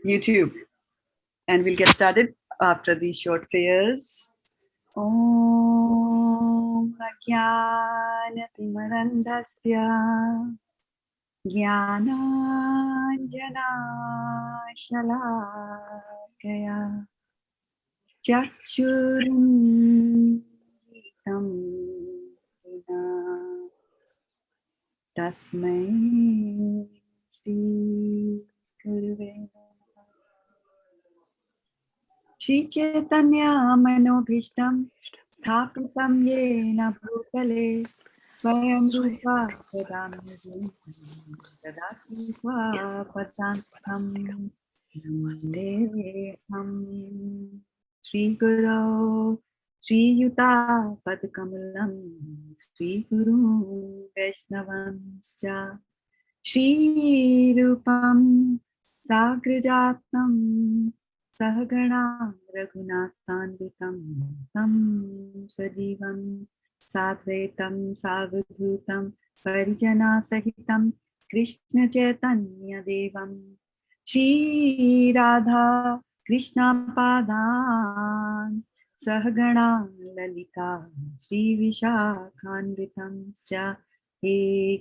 YouTube. And we'll get started after these short prayers. Om Ajnanatimarandasya Jnananjana Shalakaya Chakshurunmitam Tasmai Sri Gurave Shri Chaitanya Manobhishtam Sthapitam Yena Bhutale Swayam Rupa Tadamyam Tadati Swapadantam Nandeham Sri Guru Sri Yuta Padkamalam Sri Guru Vaishnavamscha Shri Rupam Sagrajatam Sahagana Raghunathanvitam Tam Sajivam Sadvaitam Savadhutam Parijana Sahitam Krishna Chaitanya Devam Shri Radha Krishna Padan Sahagana Lalita Shri Vishakhanvitam Scha He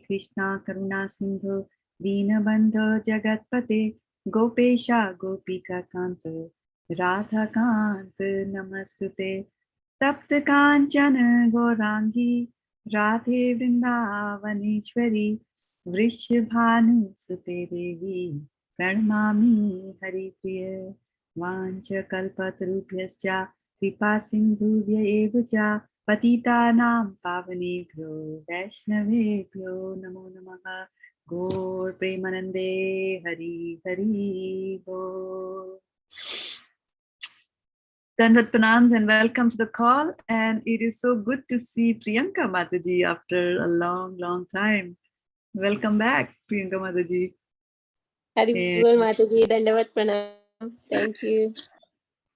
Krishna Karuna Sindhu Dinabandho Jagatpate Gopesha Gopika Kanta Radha Kanta Namastute Tapta Kanchana Gorangi Radhe Vrindavaneshwari Vrishabhanu Sute Devi Pranamami Hari Priya Vancha Kalpatarubhyascha Kripa Sindhuvya Evacha Patitanam Pavanebhyo Vaishnavebhyo Namo Namaha Gaur Premanande Hari Hari Bo. Dandavat Pranams and welcome to the call. And it is so good to see Priyanka Mataji after a long, long time. Welcome back, Priyanka Mataji. Haribol Mataji, Dandavat Pranam. Thank you.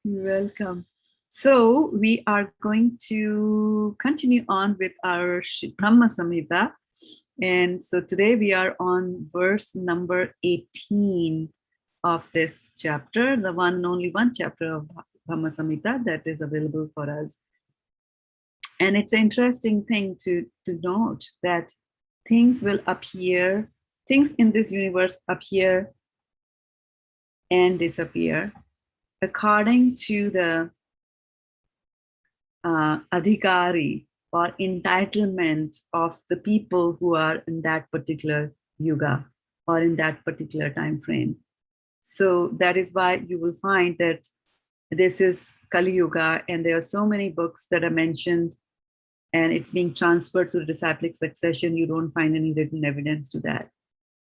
You're welcome. So we are going to continue on with our Brahma Samhita. And so today we are on verse number 18 of this chapter, the only one chapter of Brahma Samhita that is available for us. And it's an interesting thing to note that things will appear, things in this universe appear and disappear according to the adhikari or entitlement of the people who are in that particular yuga or in that particular time frame. So that is why you will find that this is Kali Yuga and there are so many books that are mentioned and it's being transferred through disciplic succession. You don't find any written evidence to that.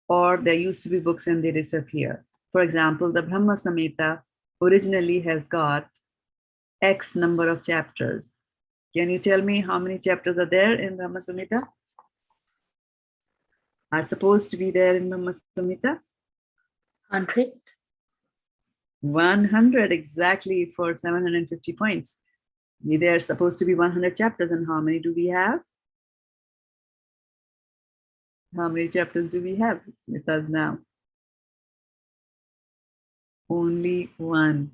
Or there used to be books and they disappear. For example, the Brahma Samhita originally has got X number of chapters. Can you tell me how many chapters are there in Brahma Samhita? Are supposed to be there in Brahma Samhita? 100. 100 exactly for 750 points. There are supposed to be 100 chapters, and how many do we have? How many chapters do we have with us now? Only one,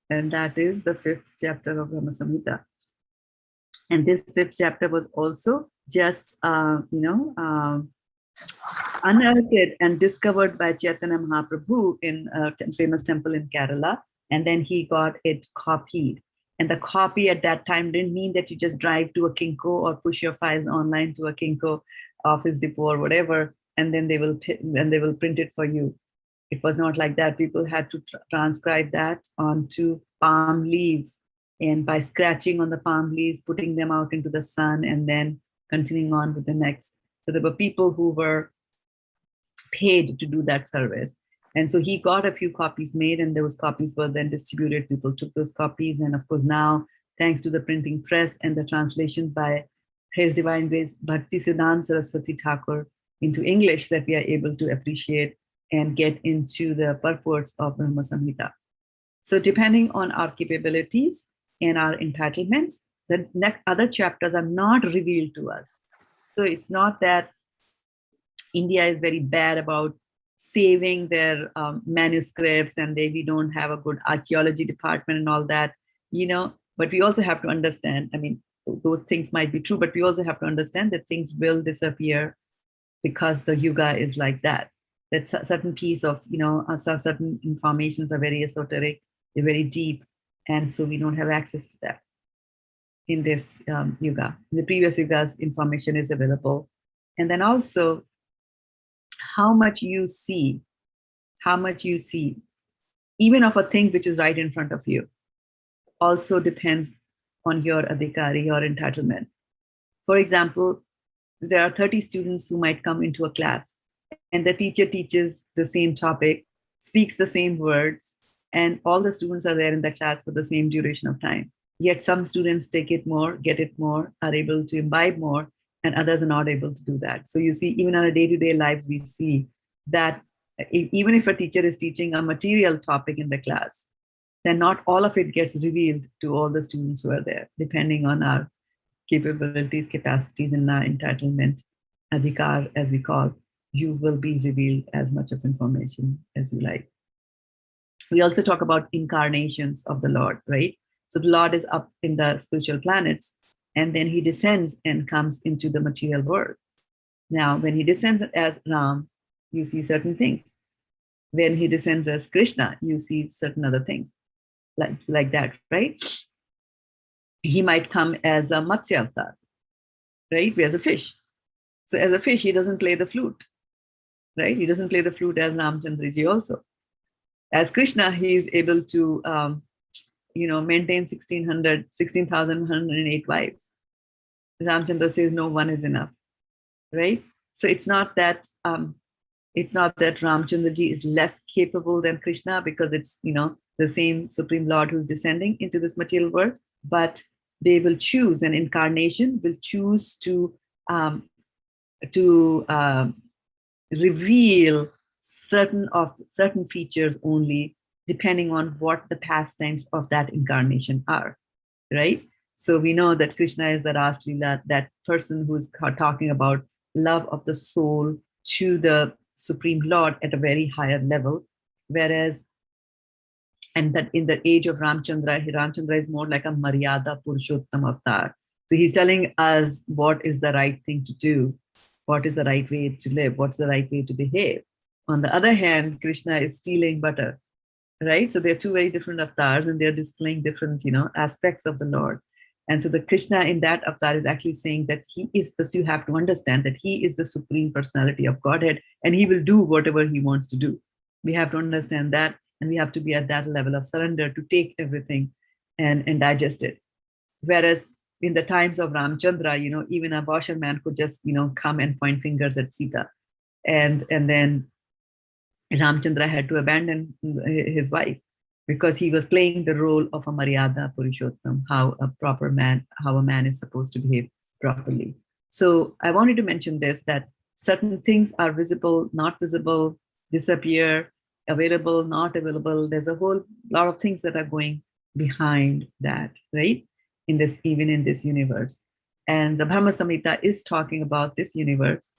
and that is the 5th chapter of Brahma Samhita. And this 5th chapter was also just, unearthed and discovered by Chaitanya Mahaprabhu in a famous temple in Kerala. And then he got it copied. And the copy at that time didn't mean that you just drive to a Kinko or push your files online to a Kinko office depot or whatever, and then they will print it for you. It was not like that. People had to transcribe that onto palm leaves, and by scratching on the palm leaves, putting them out into the sun, and then continuing on with the next. So there were people who were paid to do that service. And so he got a few copies made, and those copies were then distributed. People took those copies. And of course, now, thanks to the printing press and the translation by His Divine Grace Bhaktisiddhanta Saraswati Thakur into English, that we are able to appreciate and get into the purports of Brahma Samhita. So depending on our capabilities and our entitlements, the next other chapters are not revealed to us. So it's not that India is very bad about saving their manuscripts, and we don't have a good archaeology department and all that, but we also have to understand, I mean, those things might be true, but we also have to understand that things will disappear because the yuga is like that. That certain piece of, certain informations are very esoteric, they're very deep, and so we don't have access to that in this yuga. In the previous yugas, information is available. And then also, how much you see, even of a thing which is right in front of you, also depends on your adhikari, your entitlement. For example, there are 30 students who might come into a class, and the teacher teaches the same topic, speaks the same words, and all the students are there in the class for the same duration of time. Yet some students take it more, get it more, are able to imbibe more, and others are not able to do that. So you see, even on a day-to-day lives, we see that even if a teacher is teaching a material topic in the class, then not all of it gets revealed to all the students who are there, depending on our capabilities, capacities, and our entitlement, adhikar, as we call. You will be revealed as much of information as you like. We also talk about incarnations of the Lord, right? So the Lord is up in the spiritual planets, and then he descends and comes into the material world. Now, when he descends as Ram, you see certain things. When he descends as Krishna, you see certain other things, like that, right? He might come as a Matsya avatar, right? As a fish. So as a fish, he doesn't play the flute, right? He doesn't play the flute as Ramchandraji also. As Krishna, he is able to, maintain 16,108 wives. Ramchandra says, no, one is enough, right? So it's not that Ramchandraji is less capable than Krishna, because it's, the same Supreme Lord who's descending into this material world, but they will choose, an incarnation will choose to reveal certain features only, depending on what the pastimes of that incarnation are, right? So we know that Krishna is the Ras Leela, that person who's talking about love of the soul to the Supreme Lord at a very higher level, whereas, and that in the age of Ramchandra is more like a Maryada Purushottam avatar. So he's telling us what is the right thing to do, what is the right way to live, what's the right way to behave. On the other hand, Krishna is stealing butter, right? So they're two very different avatars, and they're displaying different, aspects of the Lord. And so the Krishna in that avatar is actually saying that he is this, you have to understand that he is the Supreme Personality of Godhead, and he will do whatever he wants to do. We have to understand that, and we have to be at that level of surrender to take everything and digest it. Whereas in the times of Ramchandra, even a washerman could just, come and point fingers at Sita. And then Ramchandra had to abandon his wife because he was playing the role of a Maryada Purushottam, how a man is supposed to behave properly. So I wanted to mention this, that certain things are visible, not visible, disappear, available, not available. There's a whole lot of things that are going behind that, right? Even in this universe. And the Brahma Samhita is talking about this universe.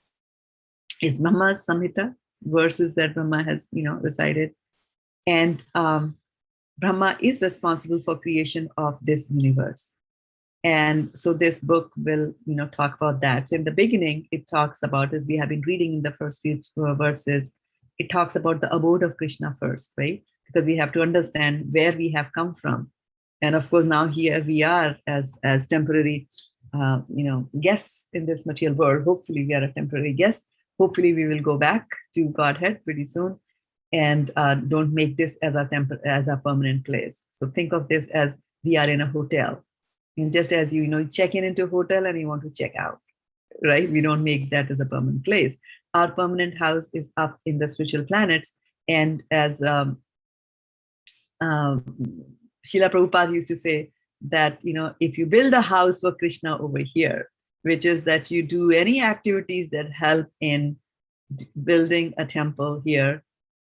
It's Brahma Samhita, verses that Brahma has, recited. And Brahma is responsible for creation of this universe. And so this book will, talk about that. So in the beginning, it talks about, as we have been reading in the first few verses, it talks about the abode of Krishna first, right? Because we have to understand where we have come from. And of course, now here we are as temporary, guests in this material world. Hopefully we are a temporary guest. Hopefully we will go back to Godhead pretty soon, and don't make this as a permanent place. So think of this as we are in a hotel. And just as you check into a hotel and you want to check out, right? We don't make that as a permanent place. Our permanent house is up in the spiritual planets. And as Srila Prabhupada used to say that, if you build a house for Krishna over here, which is that you do any activities that help in building a temple here,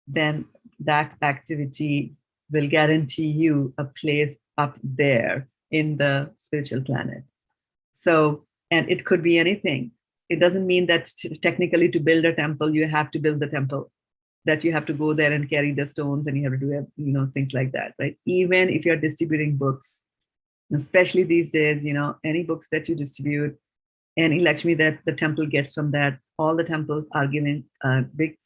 then that activity will guarantee you a place up there in the spiritual planet. So, and it could be anything. It doesn't mean that technically to build a temple, you have to build the temple. that you have to go there and carry the stones and you have to do, things like that, right? Even if you're distributing books, especially these days, any books that you distribute, any Lakshmi that the temple gets from that, all the temples are giving a big,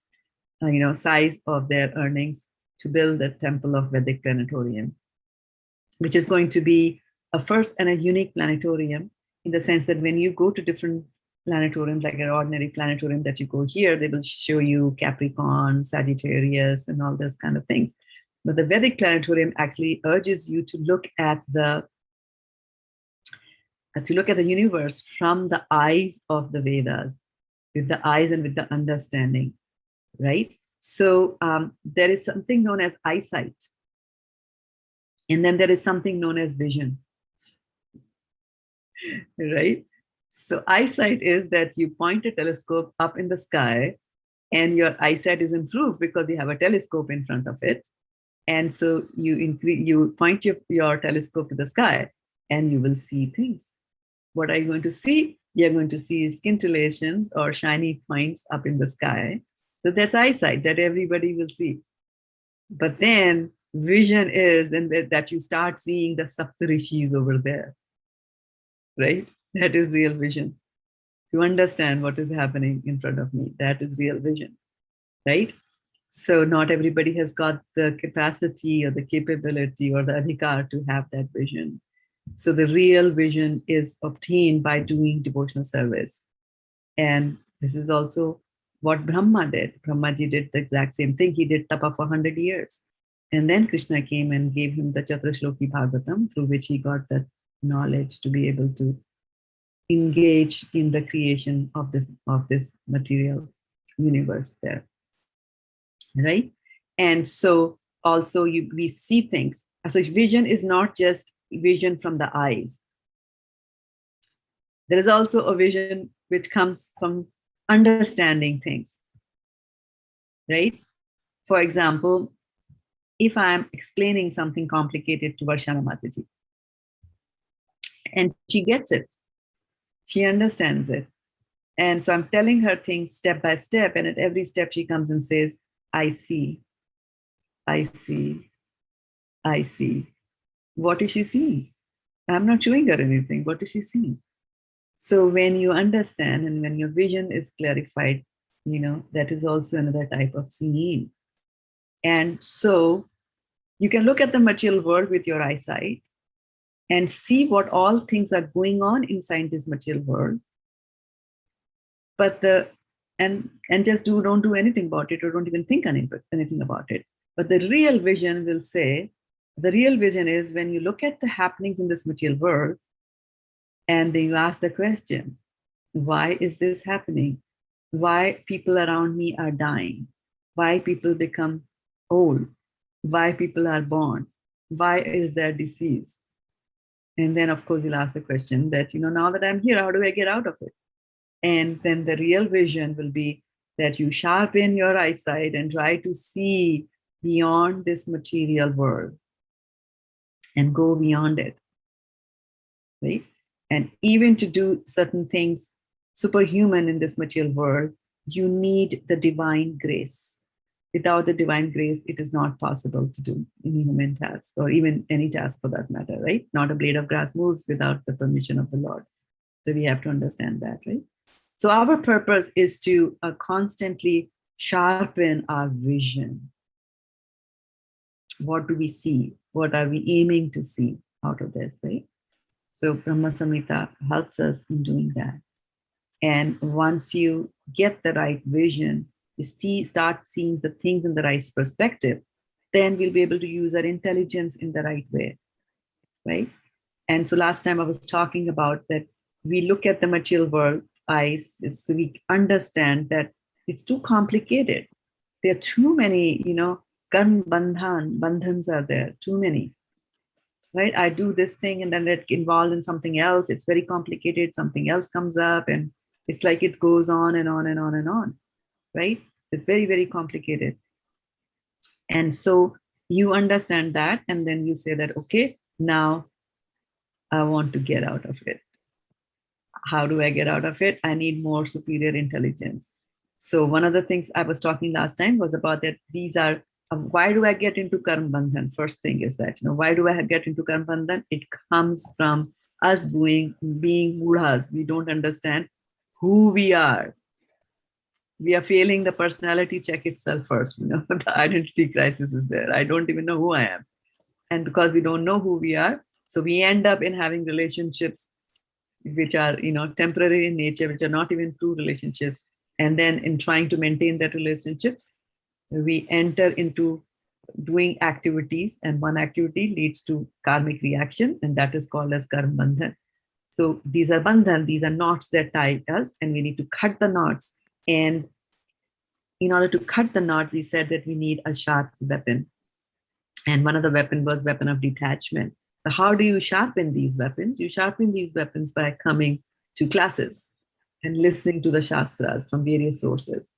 size of their earnings to build a temple of Vedic planetarium, which is going to be a first and a unique planetarium in the sense that when you go to different planetariums, like an ordinary planetarium that you go here, they will show you Capricorn, Sagittarius, and all those kind of things. But the Vedic planetarium actually urges you to look at the universe from the eyes of the Vedas, with the eyes and with the understanding, right? So there is something known as eyesight. And then there is something known as vision, right? So eyesight is that you point a telescope up in the sky and your eyesight is improved because you have a telescope in front of it. And so you point your telescope to the sky and you will see things. What are you going to see? You're going to see scintillations or shiny points up in the sky. So that's eyesight that everybody will see. But then vision is that you start seeing the Saptarishis over there, right? That is real vision. To understand what is happening in front of me, that is real vision, right? So not everybody has got the capacity or the capability or the adhikar to have that vision. So the real vision is obtained by doing devotional service. And this is also what Brahma did. Brahmaji did the exact same thing. He did tapa for 100 years. And then Krishna came and gave him the Chaturashloki Bhagavatam, through which he got that knowledge to be able to engage in the creation of this material universe there, right? And so also we see things. So vision is not just vision from the eyes. There is also a vision which comes from understanding things, right? For example, if I'm explaining something complicated to Varshana Mataji, and she gets it, she understands it. And so I'm telling her things step by step, and at every step she comes and says, I see, I see, I see. What is she seeing? I'm not showing her anything. What is she seeing? So when you understand and when your vision is clarified, that is also another type of seeing. And so you can look at the material world with your eyesight and see what all things are going on inside this material world. But just don't do anything about it, or don't even think anything about it. But the real vision will say, the real vision is when you look at the happenings in this material world, and then you ask the question, why is this happening? Why people around me are dying? Why people become old? Why people are born? Why is there disease? And then, of course, you'll ask the question that, now that I'm here, how do I get out of it? And then the real vision will be that you sharpen your eyesight and try to see beyond this material world and go beyond it, right? And even to do certain things superhuman in this material world, you need the divine grace. Without the divine grace, it is not possible to do any human task, or even any task for that matter, right? Not a blade of grass moves without the permission of the Lord. So we have to understand that, right? So our purpose is to constantly sharpen our vision. What do we see? What are we aiming to see out of this, right? So Brahma Samhita helps us in doing that. And once you get the right vision, you start seeing the things in the right perspective, then we'll be able to use our intelligence in the right way, right? And so last time I was talking about that we look at the material world eyes, so we understand that it's too complicated. There are too many, bandhans are there, too many, right? I do this thing and then it involved in something else. It's very complicated. Something else comes up and it's like it goes on and on and on and on, right? It's very, very complicated. And so you understand that, and then you say that, okay, now I want to get out of it. How do I get out of it? I need more superior intelligence. So one of the things I was talking last time was about that these are, why do I get into karma bandhan? First thing is that, why do I get into karma bandhan? It comes from us being mudhas. We don't understand who we are. We are failing the personality check itself first. The identity crisis is there. I don't even know who I am. And because we don't know who we are, so we end up in having relationships which are, temporary in nature, which are not even true relationships. And then in trying to maintain that relationships, we enter into doing activities, and one activity leads to karmic reaction, and that is called as karma bandhan. So these are bandhan, these are knots that tie us, and we need to cut the knots. And in order to cut the knot, we said that we need a sharp weapon. And one of the weapons was weapon of detachment. So how do you sharpen these weapons? You sharpen these weapons by coming to classes and listening to the shastras from various sources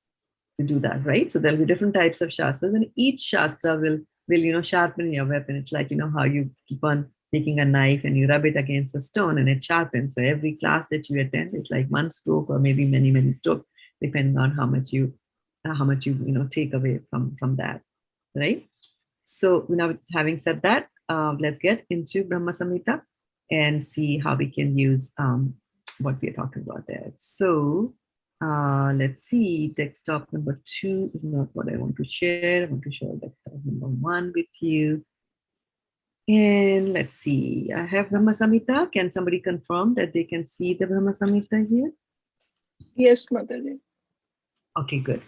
to do that, right? So there'll be different types of shastras, and each shastra will sharpen your weapon. It's like, how you keep on taking a knife and you rub it against a stone and it sharpens. So every class that you attend is like one stroke or maybe many, many strokes, depending on how much you take away from that, right? So now, having said that, let's get into Brahma Samhita and see how we can use what we are talking about there. So let's see, desktop number 2 is not what I want to share. I want to share desktop number 1 with you. And let's see, I have Brahma Samhita. Can somebody confirm that they can see the Brahma Samhita here? Yes, Mataji. Okay, good.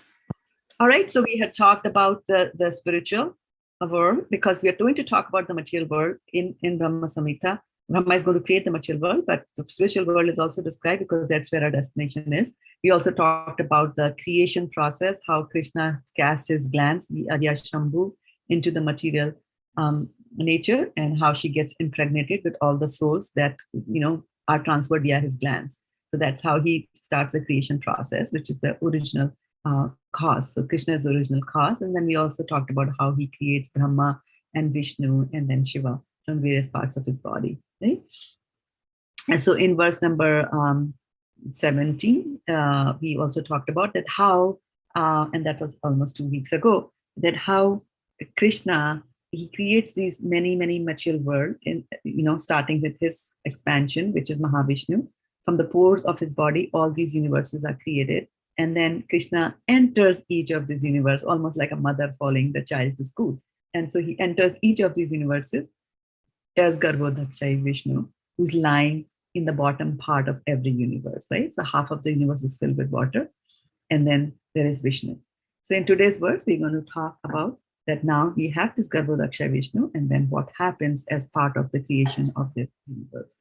All right, so we had talked about the spiritual world, because we are going to talk about the material world in Brahma Samhita. Brahma is going to create the material world, but the spiritual world is also described because that's where our destination is. We also talked about the creation process, how Krishna casts his glance, Adya Shambhu, into the material nature, and how she gets impregnated with all the souls that are transferred via his glance. So that's how he starts the creation process, which is the original cause. So Krishna is the original cause. And then we also talked about how he creates Brahma and Vishnu and then Shiva from various parts of his body, right? And so in verse number 17, we also talked about that how, and that was almost 2 weeks ago, that how Krishna, he creates these many, many material world, in, starting with his expansion, which is Mahavishnu. From the pores of his body, all these universes are created. And then Krishna enters each of these universes, almost like a mother following the child to school. And so he enters each of these universes as Garbhodakshai Vishnu, who's lying in the bottom part of every universe, right? So half of the universe is filled with water, and then there is Vishnu. So in today's verse, we're going to talk about that now we have this Garbhodakshai Vishnu, and then what happens as part of the creation of the universe.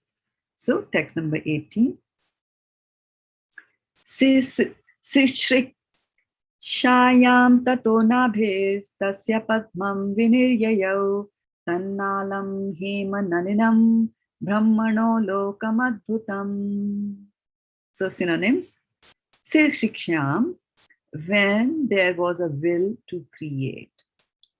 So text number 18. Shayam tato nabhes tasya padmam viniryayau tannalam hema naninam brahmano lokam adbhutam. So synonyms. Shiksham, when there was a will to create.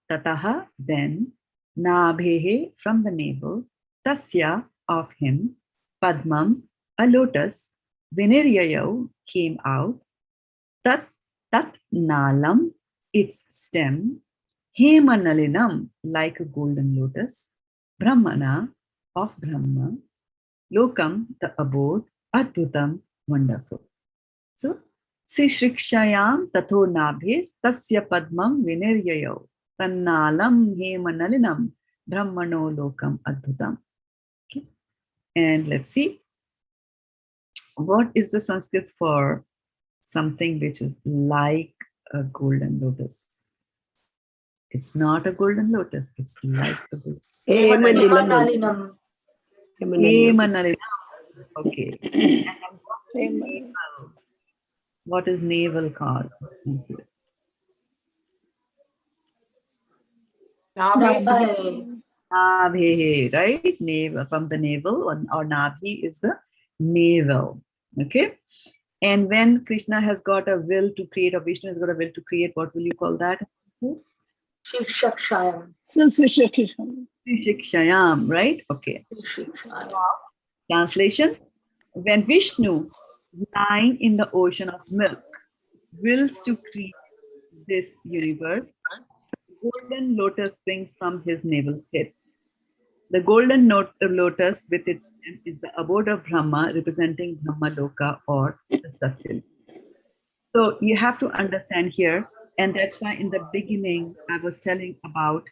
Tataha, then. Nabhehe, from the navel. Tasya, of him. Padmam, a lotus. Viniryayau, came out. Tat nalam, its stem. Hemanalinam, like a golden lotus. Brahmana, of Brahma. Lokam, the abode. Adbhutam, wonderful. So, Sishrikshayam tato nabhes tasya padmam viniryayau tannalam hemanalinam brahmano lokam adbhutam. Okay. And let's see. What is the Sanskrit for something which is like a golden lotus? It's not a golden lotus. It's like a golden Hemanalinam. Hemanalinam. Okay. What is navel called? Nabhi, right? Navel, from the navel, or Nabhi is the navel. Okay. And when Krishna has got a will to create, or Vishnu has got a will to create, what will you call that? Shikshayam. Shikshayam, right? Okay. Translation. When Vishnu is lying in the ocean of milk, wills to create this universe, golden lotus springs from his navel pit. The golden lotus with its stem is the abode of Brahma, representing Brahma Loka or the Satyaloka. So you have to understand here, and that's why in the beginning I was telling about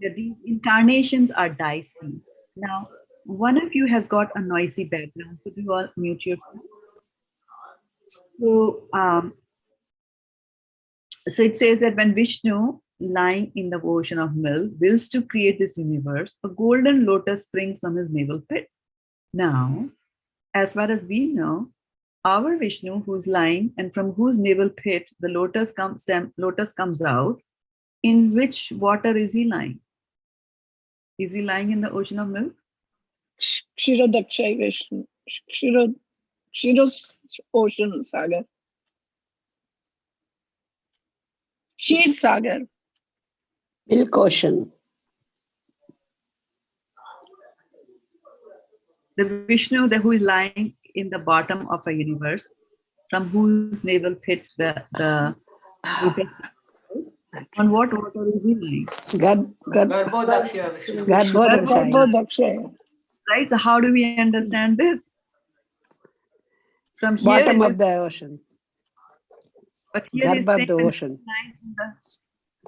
that these incarnations are dicey. Now, one of you has got a noisy background. Could you all mute yourself? So it says that when Vishnu, lying in the ocean of milk, wills to create this universe, a golden lotus springs from his navel pit. Now, as far as we know, our Vishnu, who's lying and from whose navel pit the lotus comes out, in which water is he lying? Is he lying in the ocean of milk? Shraddha-devi Vishnu. Shiro's ocean saga. Shir Sagar. Milk ocean. The Vishnu who is lying in the bottom of a universe, from whose navel pit the on what water is he lying? Garbhodaksha. Right, so how do we understand this? From here, Bottom of the ocean. But here it's Garbha of the ocean.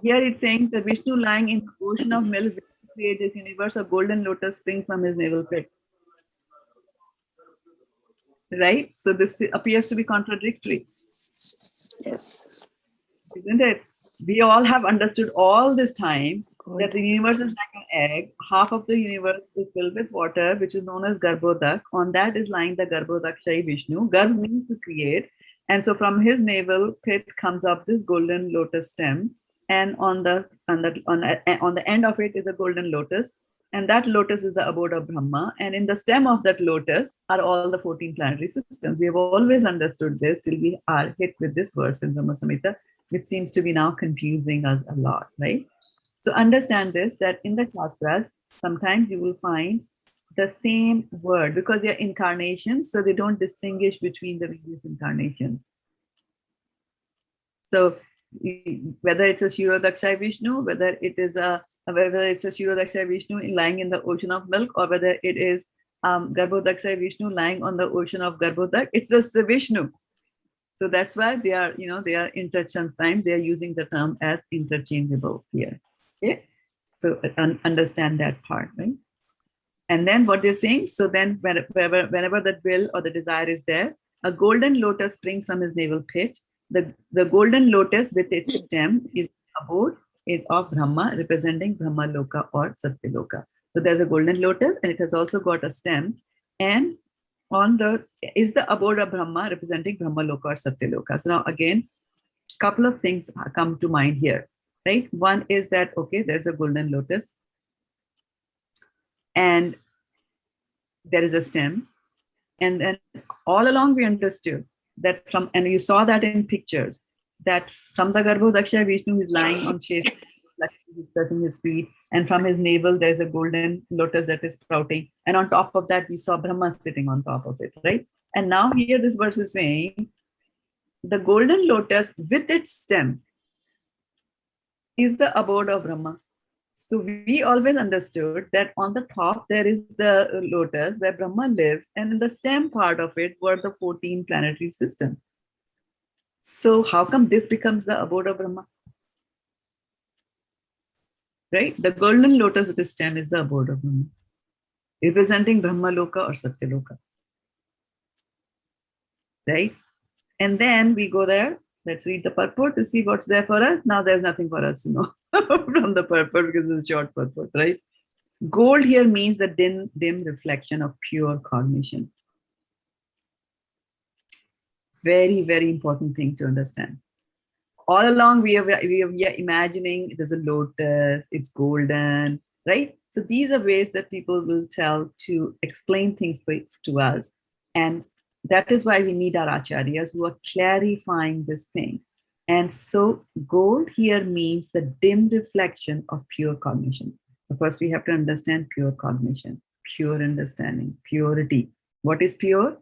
Here it's saying that Vishnu lying in the ocean of milk to create this universe, a golden lotus springs from his navel pit. Right? So this appears to be contradictory. Yes. Isn't it? We all have understood all this time that the universe is like an egg. Half of the universe is filled with water, which is known as Garbhodak. On that is lying the Garbhodaksha Vishnu. Garbh means to create. And so from his navel pit comes up this golden lotus stem. And on the end of it is a golden lotus. And that lotus is the abode of Brahma. And in the stem of that lotus are all the 14 planetary systems. We have always understood this till we are hit with this verse in Brahma Samhita, which seems to be now confusing us a lot, right? So understand this, that in the Shastras, sometimes you will find the same word because they are incarnations, so they don't distinguish between the various incarnations. So whether it's a Shirodaksha Vishnu, whether it's a Shirodaksha Vishnu lying in the ocean of milk, or whether it is Garbhodaksha Vishnu lying on the ocean of Garbhodak, it's just the Vishnu. So that's why they are, they are sometimes they are using the term as interchangeable here. Okay, so understand that part, right? And then what they're saying, so then whenever that will or the desire is there, a golden lotus springs from his navel pit. The golden lotus with its stem is abode of Brahma, representing Brahma Loka or Satyaloka. So there's a golden lotus and it has also got a stem, and on the is the abode of Brahma, representing Brahma Loka or Satyaloka. So now again, a couple of things come to mind here, right? One is that, okay, there's a golden lotus and there is a stem. And then all along we understood that and you saw that in pictures, that from the Garbhodaksha Vishnu is lying on Shesha, pressing his feet, and from his navel there's a golden lotus that is sprouting, and on top of that we saw Brahma sitting on top of it, right? And now here this verse is saying the golden lotus with its stem is the abode of Brahma. So we always understood that on the top there is the lotus where Brahma lives, and in the stem part of it were the 14 planetary systems. So how come this becomes the abode of Brahma? Right? The golden lotus with the stem is the abode of Brahma, representing Brahma Loka or Satyaloka. Right? And then we go there. Let's read the purport to see what's there for us. Now there's nothing for us to know from the purport because it's a short purport, right? Gold here means the dim reflection of pure cognition. Very, very important thing to understand. All along we are imagining there's a lotus, it's golden, right? So these are ways that people will tell to explain things to us. And that is why we need our acharyas who are clarifying this thing. And so gold here means the dim reflection of pure cognition. So first we have to understand pure cognition, pure understanding, purity. What is pure?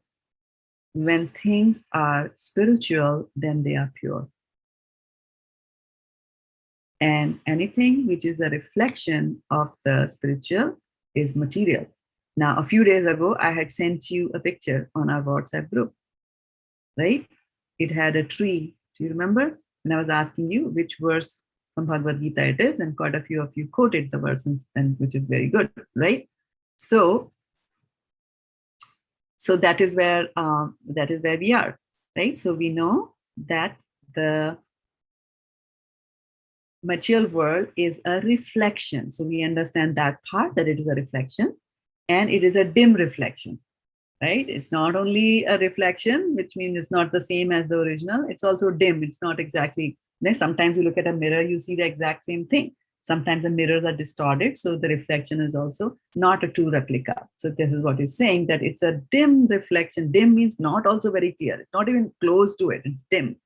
when things are spiritual, then they are pure. And anything which is a reflection of the spiritual is material. Now, a few days ago, I had sent you a picture on our WhatsApp group, right? It had a tree. Do you remember? When I was asking you which verse from Bhagavad Gita it is, and quite a few of you quoted the verse, and which is very good, right? So that is where we are, right? So we know that the material world is a reflection. So we understand that part, that it is a reflection, and it is a dim reflection, right? It's not only a reflection, which means it's not the same as the original. It's also dim. It's not exactly. Sometimes you look at a mirror, you see the exact same thing. Sometimes the mirrors are distorted, so the reflection is also not a true replica. So this is what it's saying, that it's a dim reflection. Dim means not also very clear. It's not even close to it. It's dim,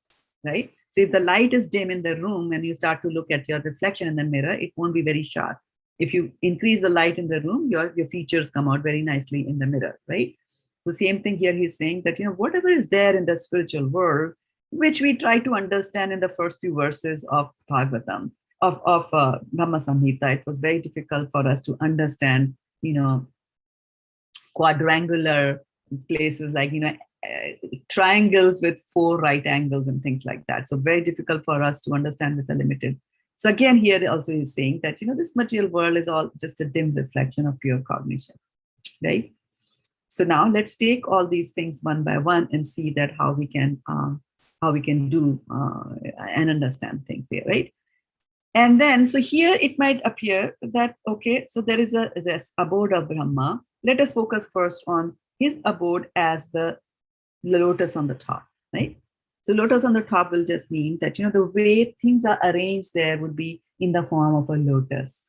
right? So if the light is dim in the room and you start to look at your reflection in the mirror, it won't be very sharp. If you increase the light in the room, your features come out very nicely in the mirror, right? The same thing here, he's saying that, whatever is there in the spiritual world, which we try to understand in the first few verses of Bhagavatam, of Brahma Samhita, it was very difficult for us to understand, quadrangular places like, triangles with 4 right angles and things like that. So very difficult for us to understand with the limited. So again, here also he's saying that, this material world is all just a dim reflection of pure cognition, right? So now let's take all these things one by one and see that how we can do and understand things here, right? And then, so here it might appear that, okay, so there is this abode of Brahma. Let us focus first on his abode as the lotus on the top, right? So lotus on the top will just mean that, the way things are arranged there would be in the form of a lotus.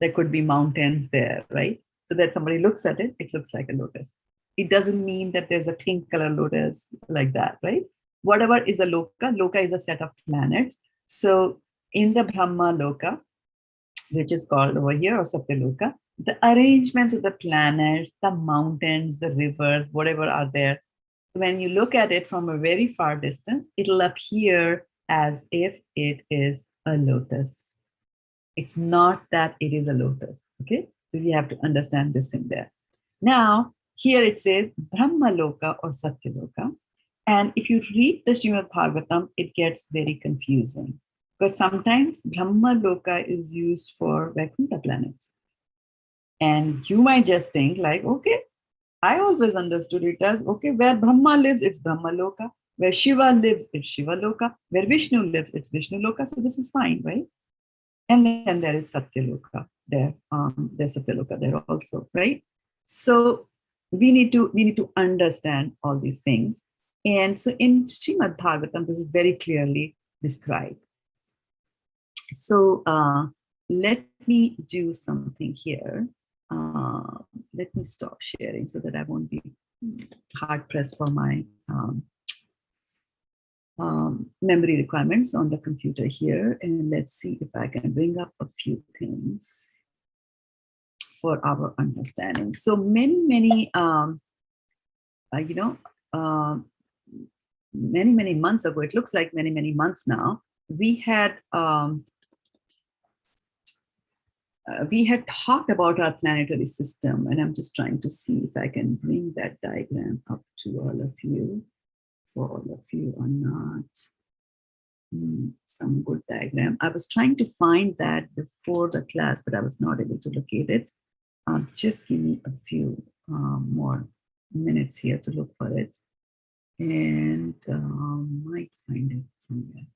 There could be mountains there, right? So that somebody looks at it, it looks like a lotus. It doesn't mean that there's a pink color lotus like that, right? Whatever is a Loka is a set of planets. So in the Brahma Loka, which is called over here, or Satyaloka, the arrangements of the planets, the mountains, the rivers, whatever are there, when you look at it from a very far distance, it'll appear as if it is a lotus. It's not that it is a lotus, okay? So you have to understand this thing there. Now, here it says Brahma Loka or Satyaloka. And if you read the Srimad Bhagavatam, it gets very confusing. Because sometimes Brahma Loka is used for Vaikuntha planets. And you might just think like, okay, I always understood it as, okay, where Brahma lives, it's Brahma Loka. Where Shiva lives, it's Shiva Loka. Where Vishnu lives, it's Vishnu Loka. So this is fine, right? And then there is Satyaloka there. There's Satyaloka there also, right? So we need to understand all these things. And so in Srimad Bhagavatam, this is very clearly described. So let me do something here. Let me stop sharing so that I won't be hard pressed for my memory requirements on the computer here. And let's see if I can bring up a few things for our understanding. So many months ago, it looks like many months now, we had talked about our planetary system, and I'm just trying to see if I can bring that diagram up to all of you. For all of you or not. Some good diagram. I was trying to find that before the class, but I was not able to locate it. Just give me a few more minutes here to look for it, and might find it somewhere.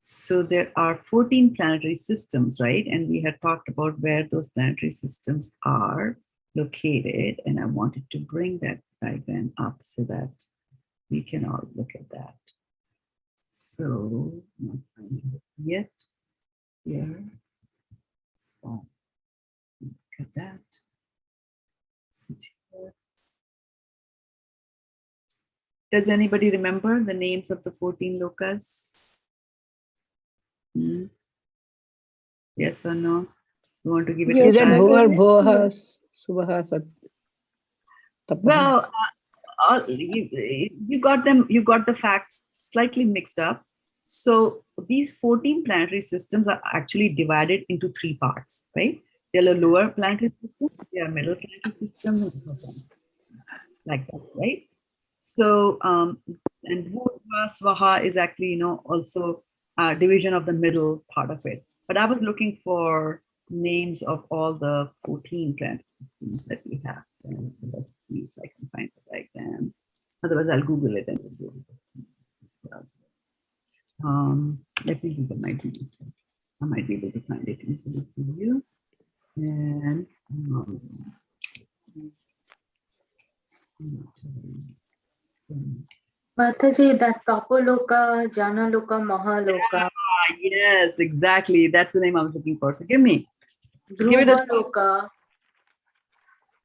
So there are 14 planetary systems, right? And we had talked about where those planetary systems are located, and I wanted to bring that diagram up so that we can all look at that. So not finding it yet. Here. Oh, look at that. Does anybody remember the names of the 14 lokas? Yes or no? You want to give it Yes, a try? Mother. Bhuvar, Bhuvaha, Subaha, Sat. Well, you got them. You got the facts slightly mixed up. So these 14 planetary systems are actually divided into 3 parts, right? There are lower planetary systems, there are middle planetary systems, and upper planetary systems, like that, right? So, and Bhutva Swaha is actually, also a division of the middle part of it. But I was looking for names of all the 14 planetary systems that we have. And let's see if I can find the diagram. Otherwise, I'll Google it and we'll do it. Let me Google my videos. I might be able to find it in the video. And Mataji, that Tapoloka, Janaloka, Mahaloka, yes, exactly. That's the name I was looking for. So give me. Give it a Dhruvaloka,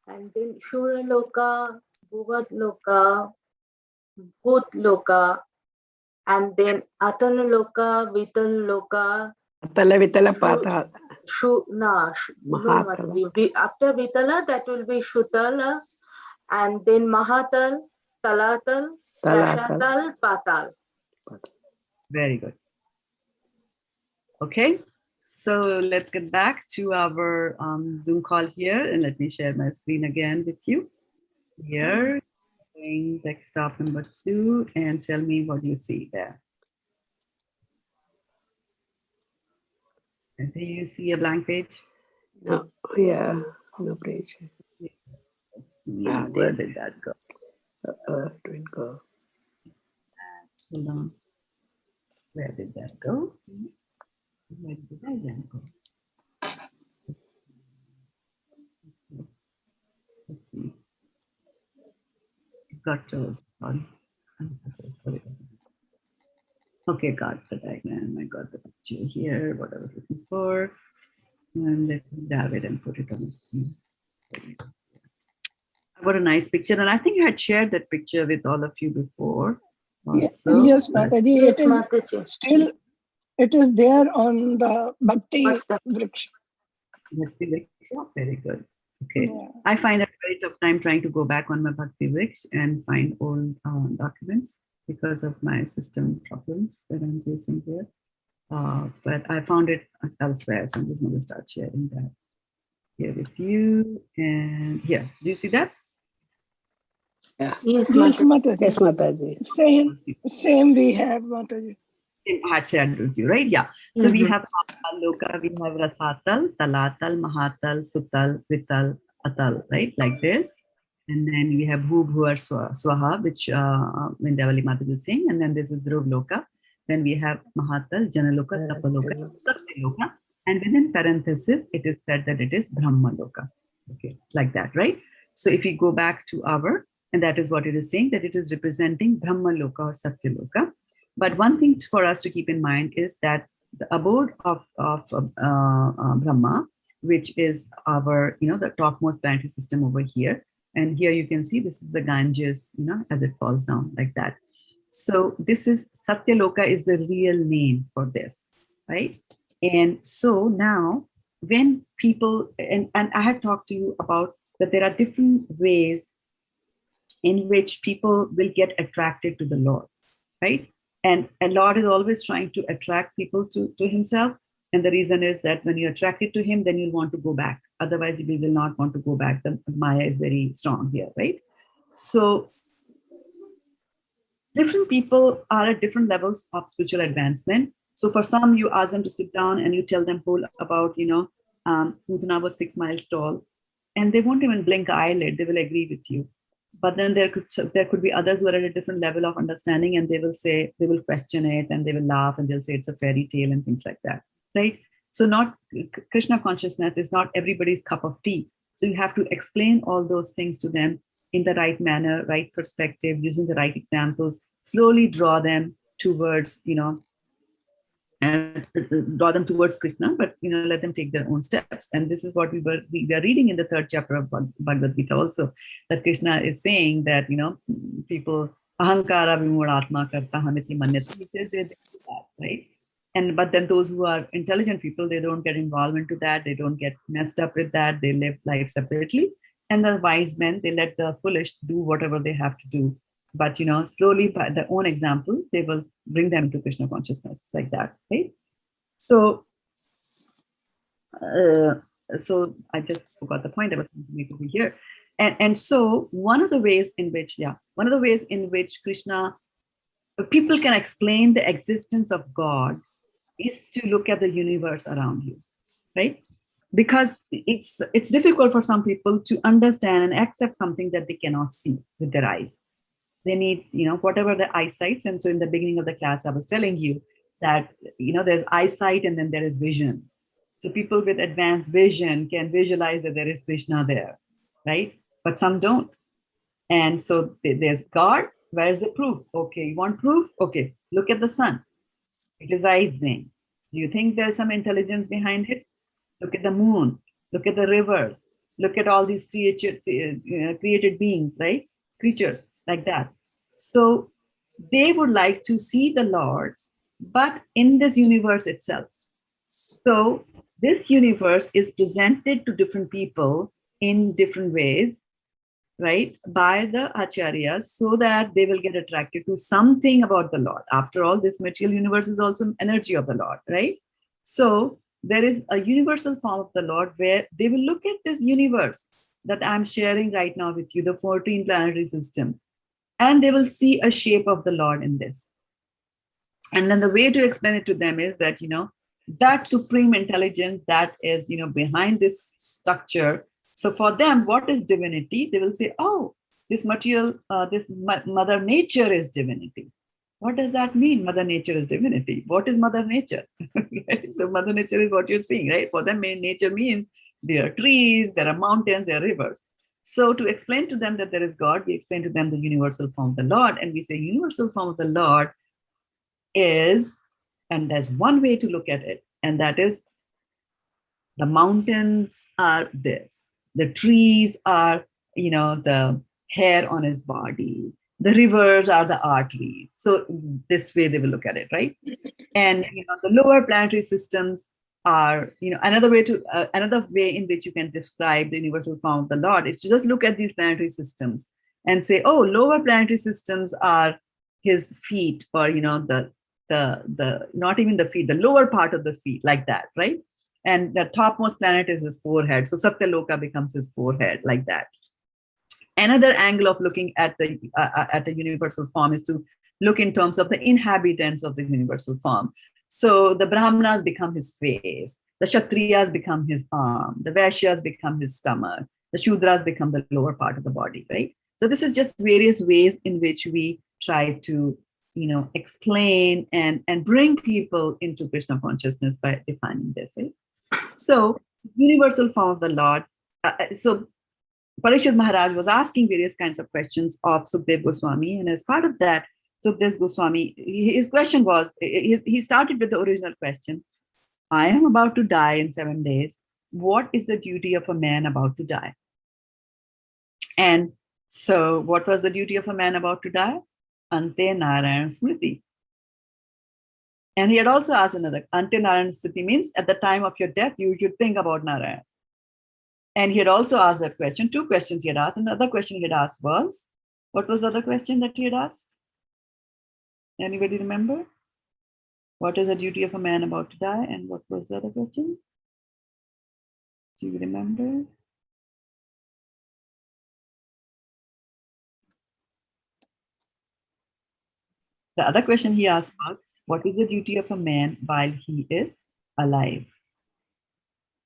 and then Shuraloka, Bhuvatloka, Bhutloka, and then Atalaloka, Vitaloka, Atala Vitala Pata. No, Mahatala. Mataji. After Vitala, that will be Shutala, and then Mahatal, Talatal, Rashatal, Patal. Very good. Okay, so let's get back to our Zoom call here, and let me share my screen again with you. Here, doing desktop number 2, and tell me what you see there. Do you see a blank page? No, yeah, no page. Let's see, where did that go? Didn't go. Hold on. Where did that go? Where did that go? Let's see. Got those. Sorry. Okay, got the diagram. I got the picture here, what I was looking for. And let me grab it and put it on the screen. I got a nice picture, and I think I had shared that picture with all of you before. Also. Yes, Mataji, Yes, it is Mataji. still, it is there on the Bhakti What's that? Vriksha. Bhakti Vriksha, very good. Okay, Yeah. I find a very tough time trying to go back on my Bhakti Vriksha and find old documents because of my system problems that I'm facing here. But I found it elsewhere, so I'm just going to start sharing that here with you. And here, do you see that? Yeah. Yes, Yes, Mataji. Mataji. Yes, Mataji. Same we have, Mataji. I had shared with you, right? Yeah. So we have Satyaloka, we have Rasatal, Talatal, Mahatal, Sutal, Vital, Atal, right? Like this. And then we have Bhuvar Swaha, which Vindhyavali Mataji is saying. And then this is Dhruv Loka. Then we have Mahatal, Janaloka, Tapaloka, Satyaloka. And within parenthesis, it is said that it is Brahma Loka. Okay, like that, right? So if we go back to our, and that is what it is saying, that it is representing Brahma Loka or Satyaloka. But one thing for us to keep in mind is that the abode of Brahma, which is our, the topmost planetary system over here. And here you can see this is the Ganges, as it falls down like that. So this is Satyaloka is the real name for this, right? And so now when people, and I had talked to you about that there are different ways in which people will get attracted to the Lord, right? And Lord is always trying to attract people to himself. And the reason is that when you're attracted to him, then you'll want to go back. Otherwise, you will not want to go back. The Maya is very strong here, right? So different people are at different levels of spiritual advancement. So for some, you ask them to sit down and you tell them whole about, Putana was 6 miles tall, and they won't even blink an eyelid. They will agree with you. But then there could be others who are at a different level of understanding, and they will question it, and they will laugh, and they'll say it's a fairy tale and things like that, right? So not Krishna consciousness is not everybody's cup of tea. So you have to explain all those things to them in the right manner, right perspective, using the right examples, slowly draw them towards, and draw them towards Krishna, but let them take their own steps. And this is what we are reading in the 3rd chapter of Bhagavad Gita also, that Krishna is saying that people ahankara vimuratma karta hamiti manyate, right? But then those who are intelligent people, they don't get involved into that, they don't get messed up with that, they live life separately. And the wise men, they let the foolish do whatever they have to do. But, slowly by their own example, they will bring them to Krishna consciousness like that, right? So, so I just forgot the point I was going to make over here. And so one of the ways in which Krishna, people can explain the existence of God is to look at the universe around you, right? Because it's difficult for some people to understand and accept something that they cannot see with their eyes. They need, whatever the eyesight. And so in the beginning of the class, I was telling you that, there's eyesight and then there is vision. So people with advanced vision can visualize that there is Krishna there, right? But some don't. And so there's God. Where's the proof? Okay, you want proof? Okay, look at the sun. It is rising. Do you think there's some intelligence behind it? Look at the moon. Look at the river. Look at all these created beings, right? Creatures like that. So they would like to see the Lord, but in this universe itself. So this universe is presented to different people in different ways, right, by the acharyas, so that they will get attracted to something about the Lord. After all, this material universe is also energy of the Lord, right? So there is a universal form of the Lord where they will look at this universe that I'm sharing right now with you, the 14 planetary system, and they will see a shape of the Lord in this. And then the way to explain it to them is that, that supreme intelligence that is, behind this structure. So for them, what is divinity? They will say, oh, this material, this Mother Nature is divinity. What does that mean? Mother Nature is divinity. What is Mother Nature? Right? So Mother Nature is what you're seeing, right? For them, nature means there are trees, there are mountains, there are rivers. So to explain to them that there is God, we explain to them the universal form of the Lord. And we say universal form of the Lord is, and there's one way to look at it, and that is the mountains are this, the trees are, the hair on his body, the rivers are the arteries. So this way they will look at it, right? And the lower planetary systems are, another way in which you can describe the universal form of the Lord is to just look at these planetary systems and say, oh, lower planetary systems are his feet, or the not even the feet, the lower part of the feet, like that, right? And the topmost planet is his forehead. So Satyaloka becomes his forehead, like that. Another angle of looking at the universal form is to look in terms of the inhabitants of the universal form. So the Brahmanas become his face, the Kshatriyas become his arm, the Vaishyas become his stomach, the Shudras become the lower part of the body, right? So this is just various ways in which we try to, explain and bring people into Krishna consciousness by defining this, right? So universal form of the Lord. So Parikshit Maharaj was asking various kinds of questions of Sukdev Goswami, and as part of that, Sukdev Goswami, his question was, he started with the original question, I am about to die in 7 days. What is the duty of a man about to die? And so what was the duty of a man about to die? Ante Narayan Smriti. And he had also asked another, Ante Narayan Smriti means at the time of your death, you should think about Narayan. And he had also asked that question, 2 questions he had asked. Another question he had asked was, what was the other question that he had asked? Anybody remember? What is the duty of a man about to die? And what was the other question? Do you remember? The other question he asked was, what is the duty of a man while he is alive?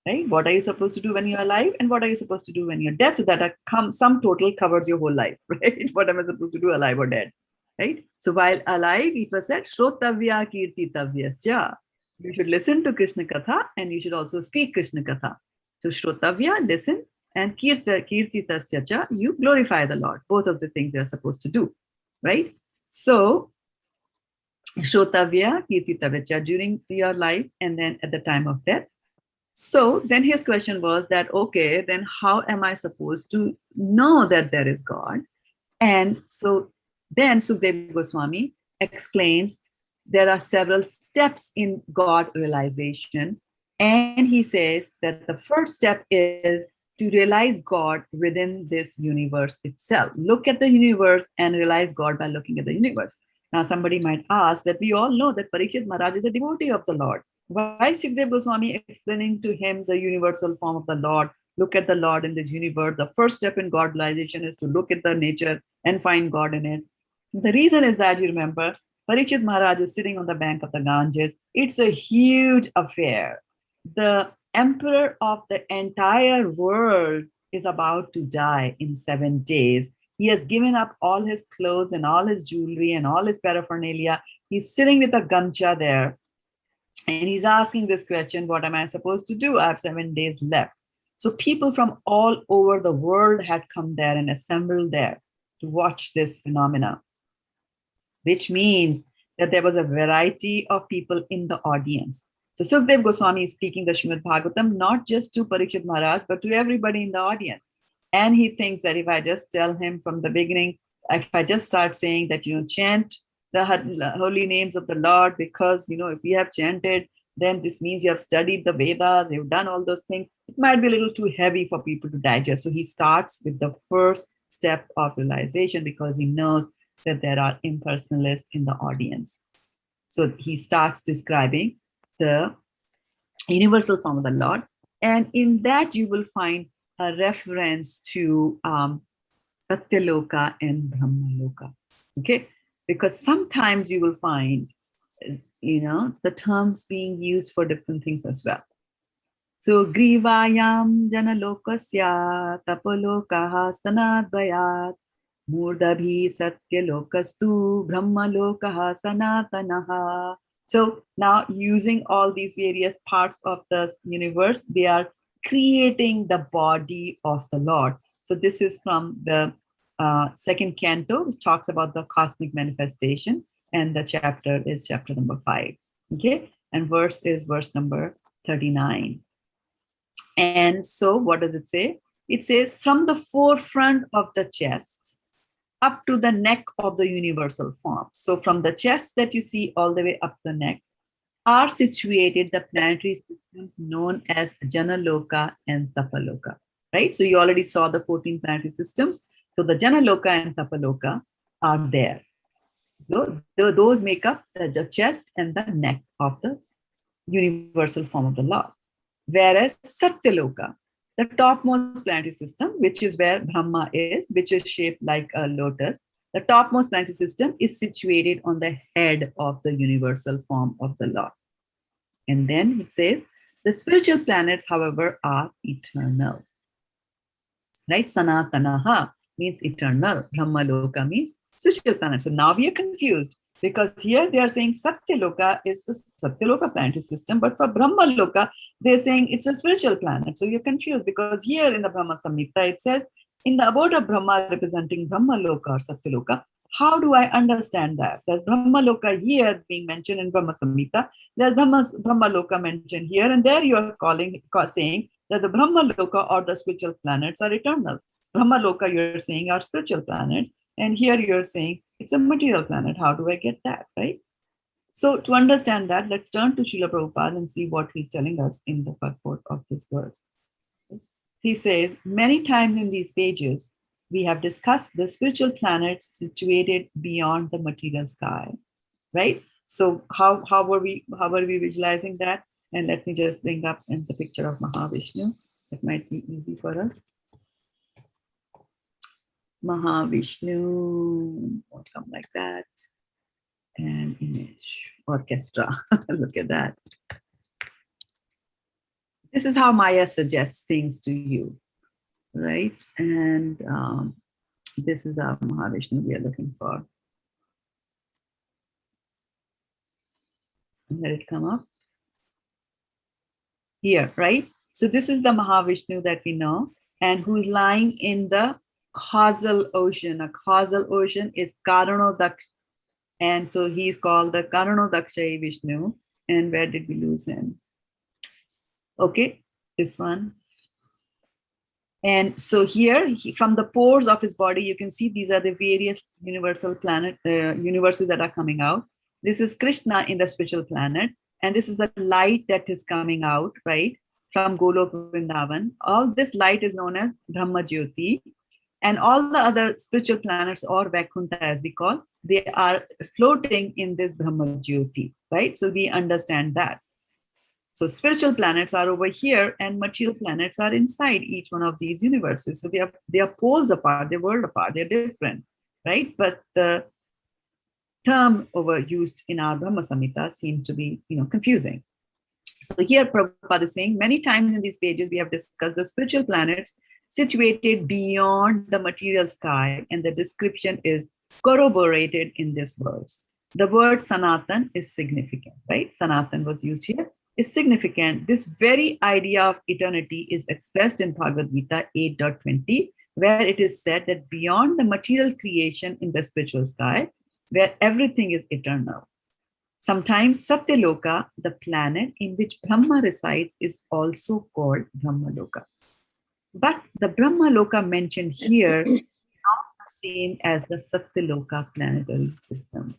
Right? What are you supposed to do when you're alive? And what are you supposed to do when you're dead? So that sum total covers your whole life, right? What am I supposed to do alive or dead? Right? So while alive, it was said, Shraddha-devi Dasi. You should listen to Krishna Katha and you should also speak Krishna Katha. So Shraddha-devi, listen, and Kirtitasya, you glorify the Lord. Both of the things you're supposed to do, right? So Shraddha-devi Kirtitasya during your life and then at the time of death. So then his question was that, okay, then how am I supposed to know that there is God? And so then Sukdev Goswami explains there are several steps in God realization. And he says that the first step is to realize God within this universe itself. Look at the universe and realize God by looking at the universe. Now, somebody might ask that we all know that Parikshit Maharaj is a devotee of the Lord. Why is Shukdev Goswami explaining to him the universal form of the Lord? Look at the Lord in this universe. The first step in Godization is to look at the nature and find God in it. The reason is that, you remember, Parikshit Maharaj is sitting on the bank of the Ganges. It's a huge affair. The emperor of the entire world is about to die in 7 days. He has given up all his clothes and all his jewelry and all his paraphernalia. He's sitting with a gamcha there. And he's asking this question, what am I supposed to do? I have 7 days left. So people from all over the world had come there and assembled there to watch this phenomena, which means that there was a variety of people in the audience. So Shukdev Goswami is speaking the Srimad Bhagavatam, not just to Parikshit Maharaj, but to everybody in the audience. And he thinks that if I just tell him from the beginning, if I just start saying that, chant the holy names of the Lord, because, if you have chanted, then this means you have studied the Vedas, you've done all those things. It might be a little too heavy for people to digest. So he starts with the first step of realization because he knows that there are impersonalists in the audience. So he starts describing the universal form of the Lord. And in that you will find a reference to Satyaloka and Brahma Loka. Okay? Because sometimes you will find, the terms being used for different things as well. So, Grivayam Janalokasya Tapalokaha Sanadvayat Murdabhi Satyalokastu Brahma Lokaha Sanatanaha. So now using all these various parts of the universe, they are creating the body of the Lord. So this is from the second canto, which talks about the cosmic manifestation. And the chapter is chapter number 5. Okay. And verse is verse number 39. And so what does it say? It says, from the forefront of the chest up to the neck of the universal form. So from the chest that you see all the way up the neck are situated the planetary systems known as Janaloka and Tapaloka, right? So you already saw the 14 planetary systems. So the Janaloka and Tapaloka are there. So those make up the chest and the neck of the universal form of the Lord. Whereas Satyaloka, the topmost planetary system, which is where Brahma is, which is shaped like a lotus, the topmost planetary system is situated on the head of the universal form of the Lord. And then it says, the spiritual planets, however, are eternal. Right? Sanatanaha means eternal. Brahma Loka means spiritual planet. So now we are confused because here they are saying Satyaloka is the Satyaloka planetary system, but for Brahma Loka, they're saying it's a spiritual planet. So you're confused because here in the Brahma Samhita, it says, in the abode of Brahma representing Brahma Loka or Satyaloka, how do I understand that? There's Brahma Loka here being mentioned in Brahma Samhita. There's Brahma Loka mentioned here, and there you are saying that the Brahma Loka or the spiritual planets are eternal. Brahma Loka, you're saying, are spiritual planets. And here you're saying it's a material planet. How do I get that, right? So to understand that, let's turn to Srila Prabhupada and see what he's telling us in the purport of this verse. He says, many times in these pages, we have discussed the spiritual planets situated beyond the material sky, right? So how were we visualizing that? And let me just bring up in the picture of Mahavishnu. That might be easy for us. Mahavishnu won't come like that. And image, orchestra. Look at that. This is how Maya suggests things to you, right? And this is our Mahavishnu we are looking for. Let it come up. Here, right? So this is the Mahavishnu that we know, and who's lying in the causal ocean. A causal ocean is Karanodaksha. And so he's called the Karanodaksha Vishnu. And where did we lose him? Okay, this one. And so here, from the pores of his body, you can see these are the various universal universes that are coming out. This is Krishna in the spiritual planet. And this is the light that is coming out, right, from Golok Vrindavan. All this light is known as Brahma Jyoti. And all the other spiritual planets, or Vaikuntha as we call, they are floating in this Brahma Jyoti, right? So we understand that. So spiritual planets are over here and material planets are inside each one of these universes. So they are poles apart, they're world apart, they're different, right? But the term overused in our Brahma Samhita seemed to be, confusing. So here Prabhupada is saying, many times in these pages we have discussed the spiritual planets situated beyond the material sky, and the description is corroborated in this verse. The word Sanatan is significant, right? Sanatan was used here, is significant. This very idea of eternity is expressed in Bhagavad Gita 8.20, where it is said that beyond the material creation in the spiritual sky, where everything is eternal. Sometimes Satyaloka, the planet in which Brahma resides, is also called Brahma Loka. But the Brahma Loka mentioned here is not the same as the Satyaloka planetary system.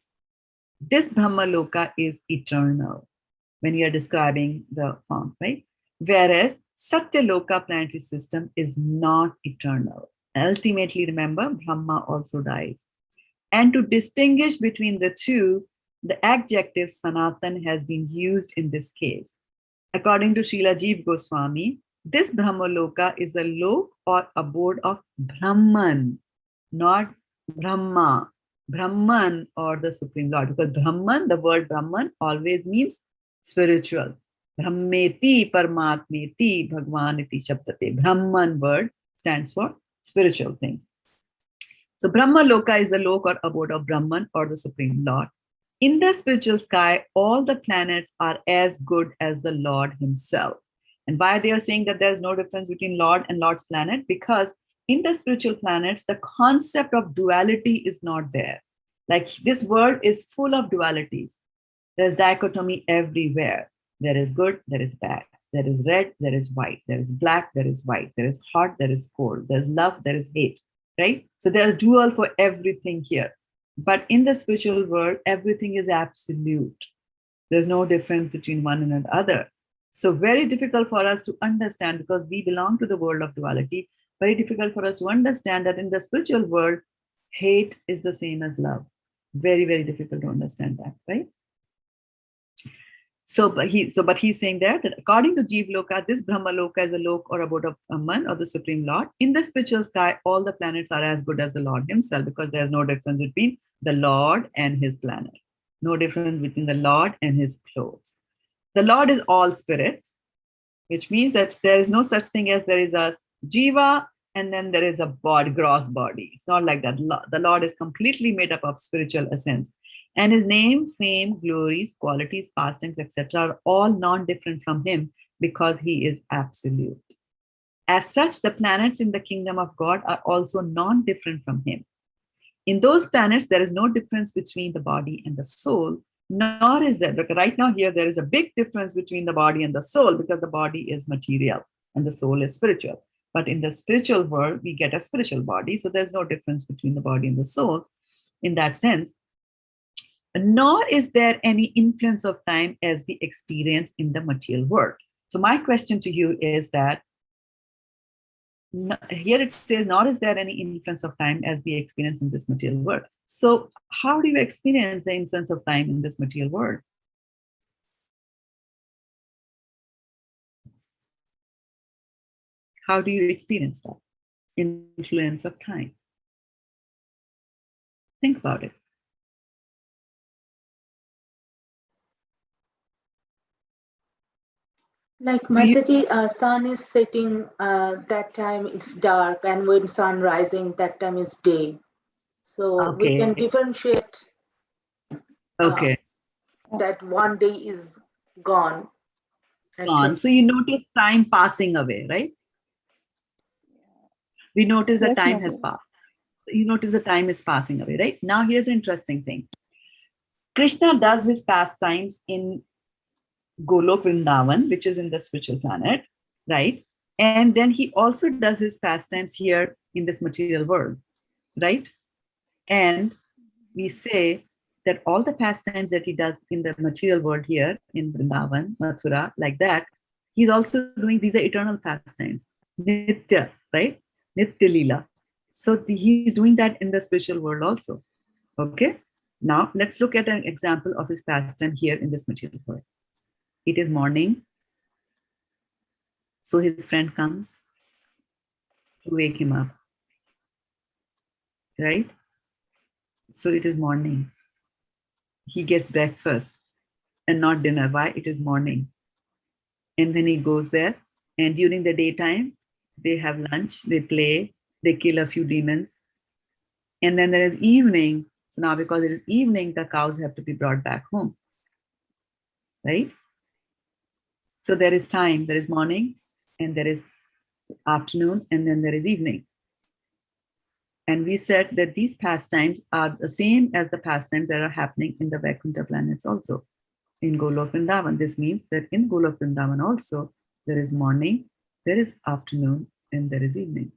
This Brahma Loka is eternal when you are describing the form, right? Whereas Satyaloka planetary system is not eternal. Ultimately, remember, Brahma also dies. And to distinguish between the two, the adjective Sanatan has been used in this case. According to Srila Jiva Goswami, this Brahma Loka is a lok or abode of Brahman, not Brahma. Brahman, or the Supreme Lord. Because Brahman, the word Brahman always means spiritual. Brahmeti Paramatmeti Bhagwaniti Shabdate. Brahman word stands for spiritual things. So Brahma Loka is the lok or abode of Brahman, or the Supreme Lord. In the spiritual sky, all the planets are as good as the Lord himself. And why they are saying that there's no difference between Lord and Lord's planet? Because in the spiritual planets, the concept of duality is not there. Like, this world is full of dualities. There's dichotomy everywhere. There is good, there is bad. There is red, there is white. There is black, there is white. There is hot, there is cold. There's love, there is hate, right? So there's dual for everything here. But in the spiritual world, everything is absolute. There's no difference between one and another. So very difficult for us to understand, because we belong to the world of duality. Very difficult for us to understand that in the spiritual world, hate is the same as love. Very, very difficult to understand that, right? But he's saying that according to Jiva Loka, this Brahma Loka is a lok or abode of Brahman, or the Supreme Lord. In the spiritual sky, all the planets are as good as the Lord himself, because there's no difference between the Lord and his planet. No difference between the Lord and his clothes. The Lord is all spirit, which means that there is no such thing as there is a jiva and then there is a body, gross body. It's not like that. The Lord is completely made up of spiritual essence. And his name, fame, glories, qualities, pastimes, etc. are all non-different from him, because he is absolute. As such, the planets in the kingdom of God are also non-different from him. In those planets, there is no difference between the body and the soul, nor is there, because right now here there is a big difference between the body and the soul, because the body is material and the soul is spiritual. But in the spiritual world, we get a spiritual body, so there's no difference between the body and the soul in that sense. Nor is there any influence of time as we experience in the material world. So my question to you is that, here it says, nor is there any influence of time as we experience in this material world. So how do you experience the influence of time in this material world? How do you experience that influence of time? Think about it. Like Mataji, sun is setting, that time it's dark, and when sun rising, that time is day. So we can differentiate that one day is gone. Gone. So you notice time passing away, right? We notice that time has passed. You notice the time is passing away, right? Now here's an interesting thing. Krishna does his pastimes in Golok Vrindavan, which is in the spiritual planet, right? And then he also does his pastimes here in this material world, right? And we say that all the pastimes that he does in the material world here in Vrindavan, Mathura, like that, He's also doing, these are eternal pastimes, Nitya, right? Nitya Leela. So he's doing that in the spiritual world also. Okay. Now let's look at an example of his pastime here in this material world. It is morning. So his friend comes to wake him up. Right? So it is morning. He gets breakfast and not dinner. Why? It is morning. And then he goes there. And during the daytime, they have lunch, they play, they kill a few demons. And then there is evening. So now because it is evening, the cows have to be brought back home. Right? So there is time. There is morning and there is afternoon and then there is evening. And we said that these pastimes are the same as the pastimes that are happening in the Vaikuntha planets also. In Golok Vrindavan, this means that in Golok Vrindavan also, there is morning, there is afternoon, and there is evening.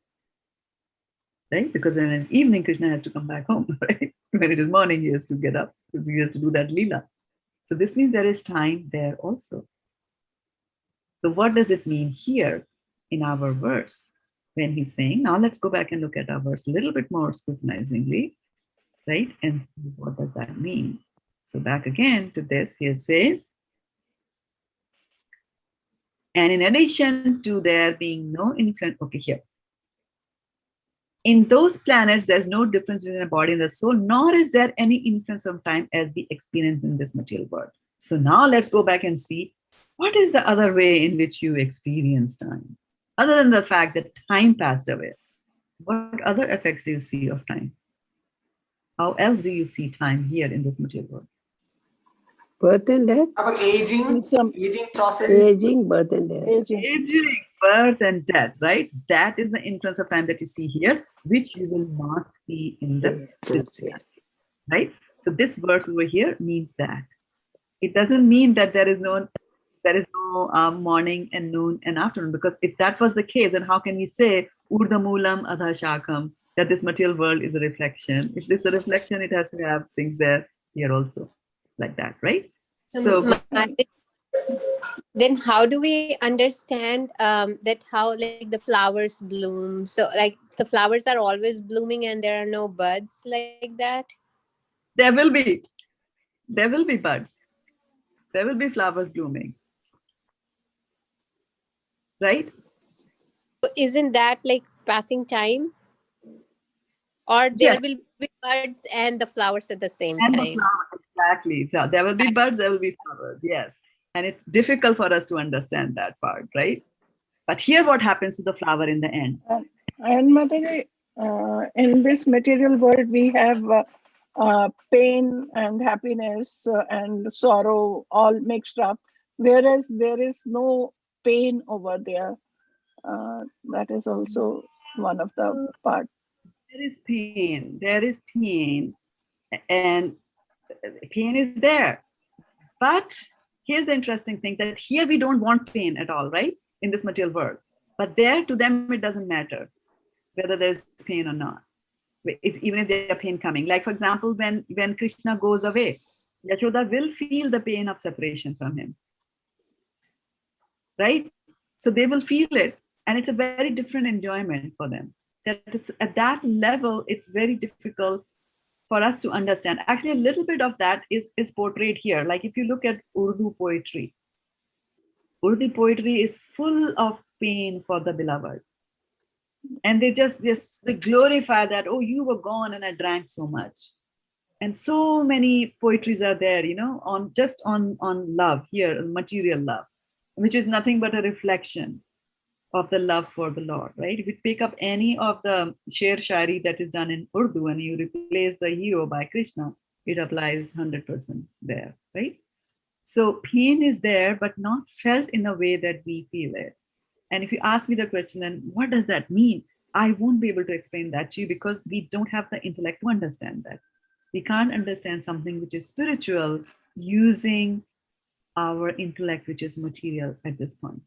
Right? Because when it's evening, Krishna has to come back home, right? When it is morning, he has to get up, he has to do that Leela. So this means there is time there also. So what does it mean here in our verse? When he's saying, now let's go back and look at our verse a little bit more scrutinizingly, right? And see what does that mean? So back again to this, here says, and in addition to there being no influence, okay, here. In those planets, there's no difference between the body and the soul, nor is there any influence of time as we experience in this material world. So now let's go back and see, what is the other way in which you experience time? Other than the fact that time passed away, what other effects do you see of time? How else do you see time here in this material world? Birth and death. About aging, aging process. Aging, birth and death. Aging, birth and death, right? That is the influence of time that you see here, which you will not see in the right? So this verse over here means that. It doesn't mean that there is no morning and noon and afternoon, because if that was the case, then how can we say Urdhamulam Adha Shakam, that this material world is a reflection? If this is a reflection, it has to have things there here also, like that, right? So then how do we understand that how like the flowers bloom? So like the flowers are always blooming and there are no buds like that? there will be buds. There will be flowers blooming. Right? So isn't that like passing time? Or there will be buds and the flowers at the same time? Exactly. So there will be buds, there will be flowers. Yes. And it's difficult for us to understand that part, right? But here what happens to the flower in the end? And Mataji, in this material world, we have pain and happiness and sorrow all mixed up, whereas there is no pain over there. That is also one of the parts. There is pain. There is pain. And pain is there. But here's the interesting thing, that here we don't want pain at all, right? In this material world. But there, to them, it doesn't matter whether there's pain or not. Even if there's pain coming. Like, for example, when Krishna goes away, Yashoda will feel the pain of separation from him. Right? So they will feel it. And it's a very different enjoyment for them. So at that level, it's very difficult for us to understand. Actually, a little bit of that is portrayed here. Like if you look at Urdu poetry is full of pain for the beloved. And they they glorify that, oh, you were gone and I drank so much. And so many poetries are there, on love here, material love, which is nothing but a reflection of the love for the Lord, right? If you pick up any of the Sher Shari that is done in Urdu and you replace the hero by Krishna, it applies 100% there, right? So pain is there, but not felt in the way that we feel it. And if you ask me the question, then what does that mean? I won't be able to explain that to you because we don't have the intellect to understand that. We can't understand something which is spiritual using our intellect, which is material at this point.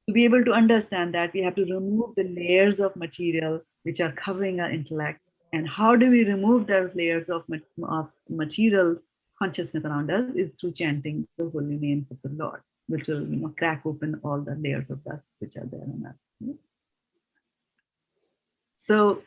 To be able to understand that, we have to remove the layers of material which are covering our intellect. And how do we remove those layers of material consciousness around us? Is through chanting the holy names of the Lord. which will, crack open all the layers of dust which are there in us. So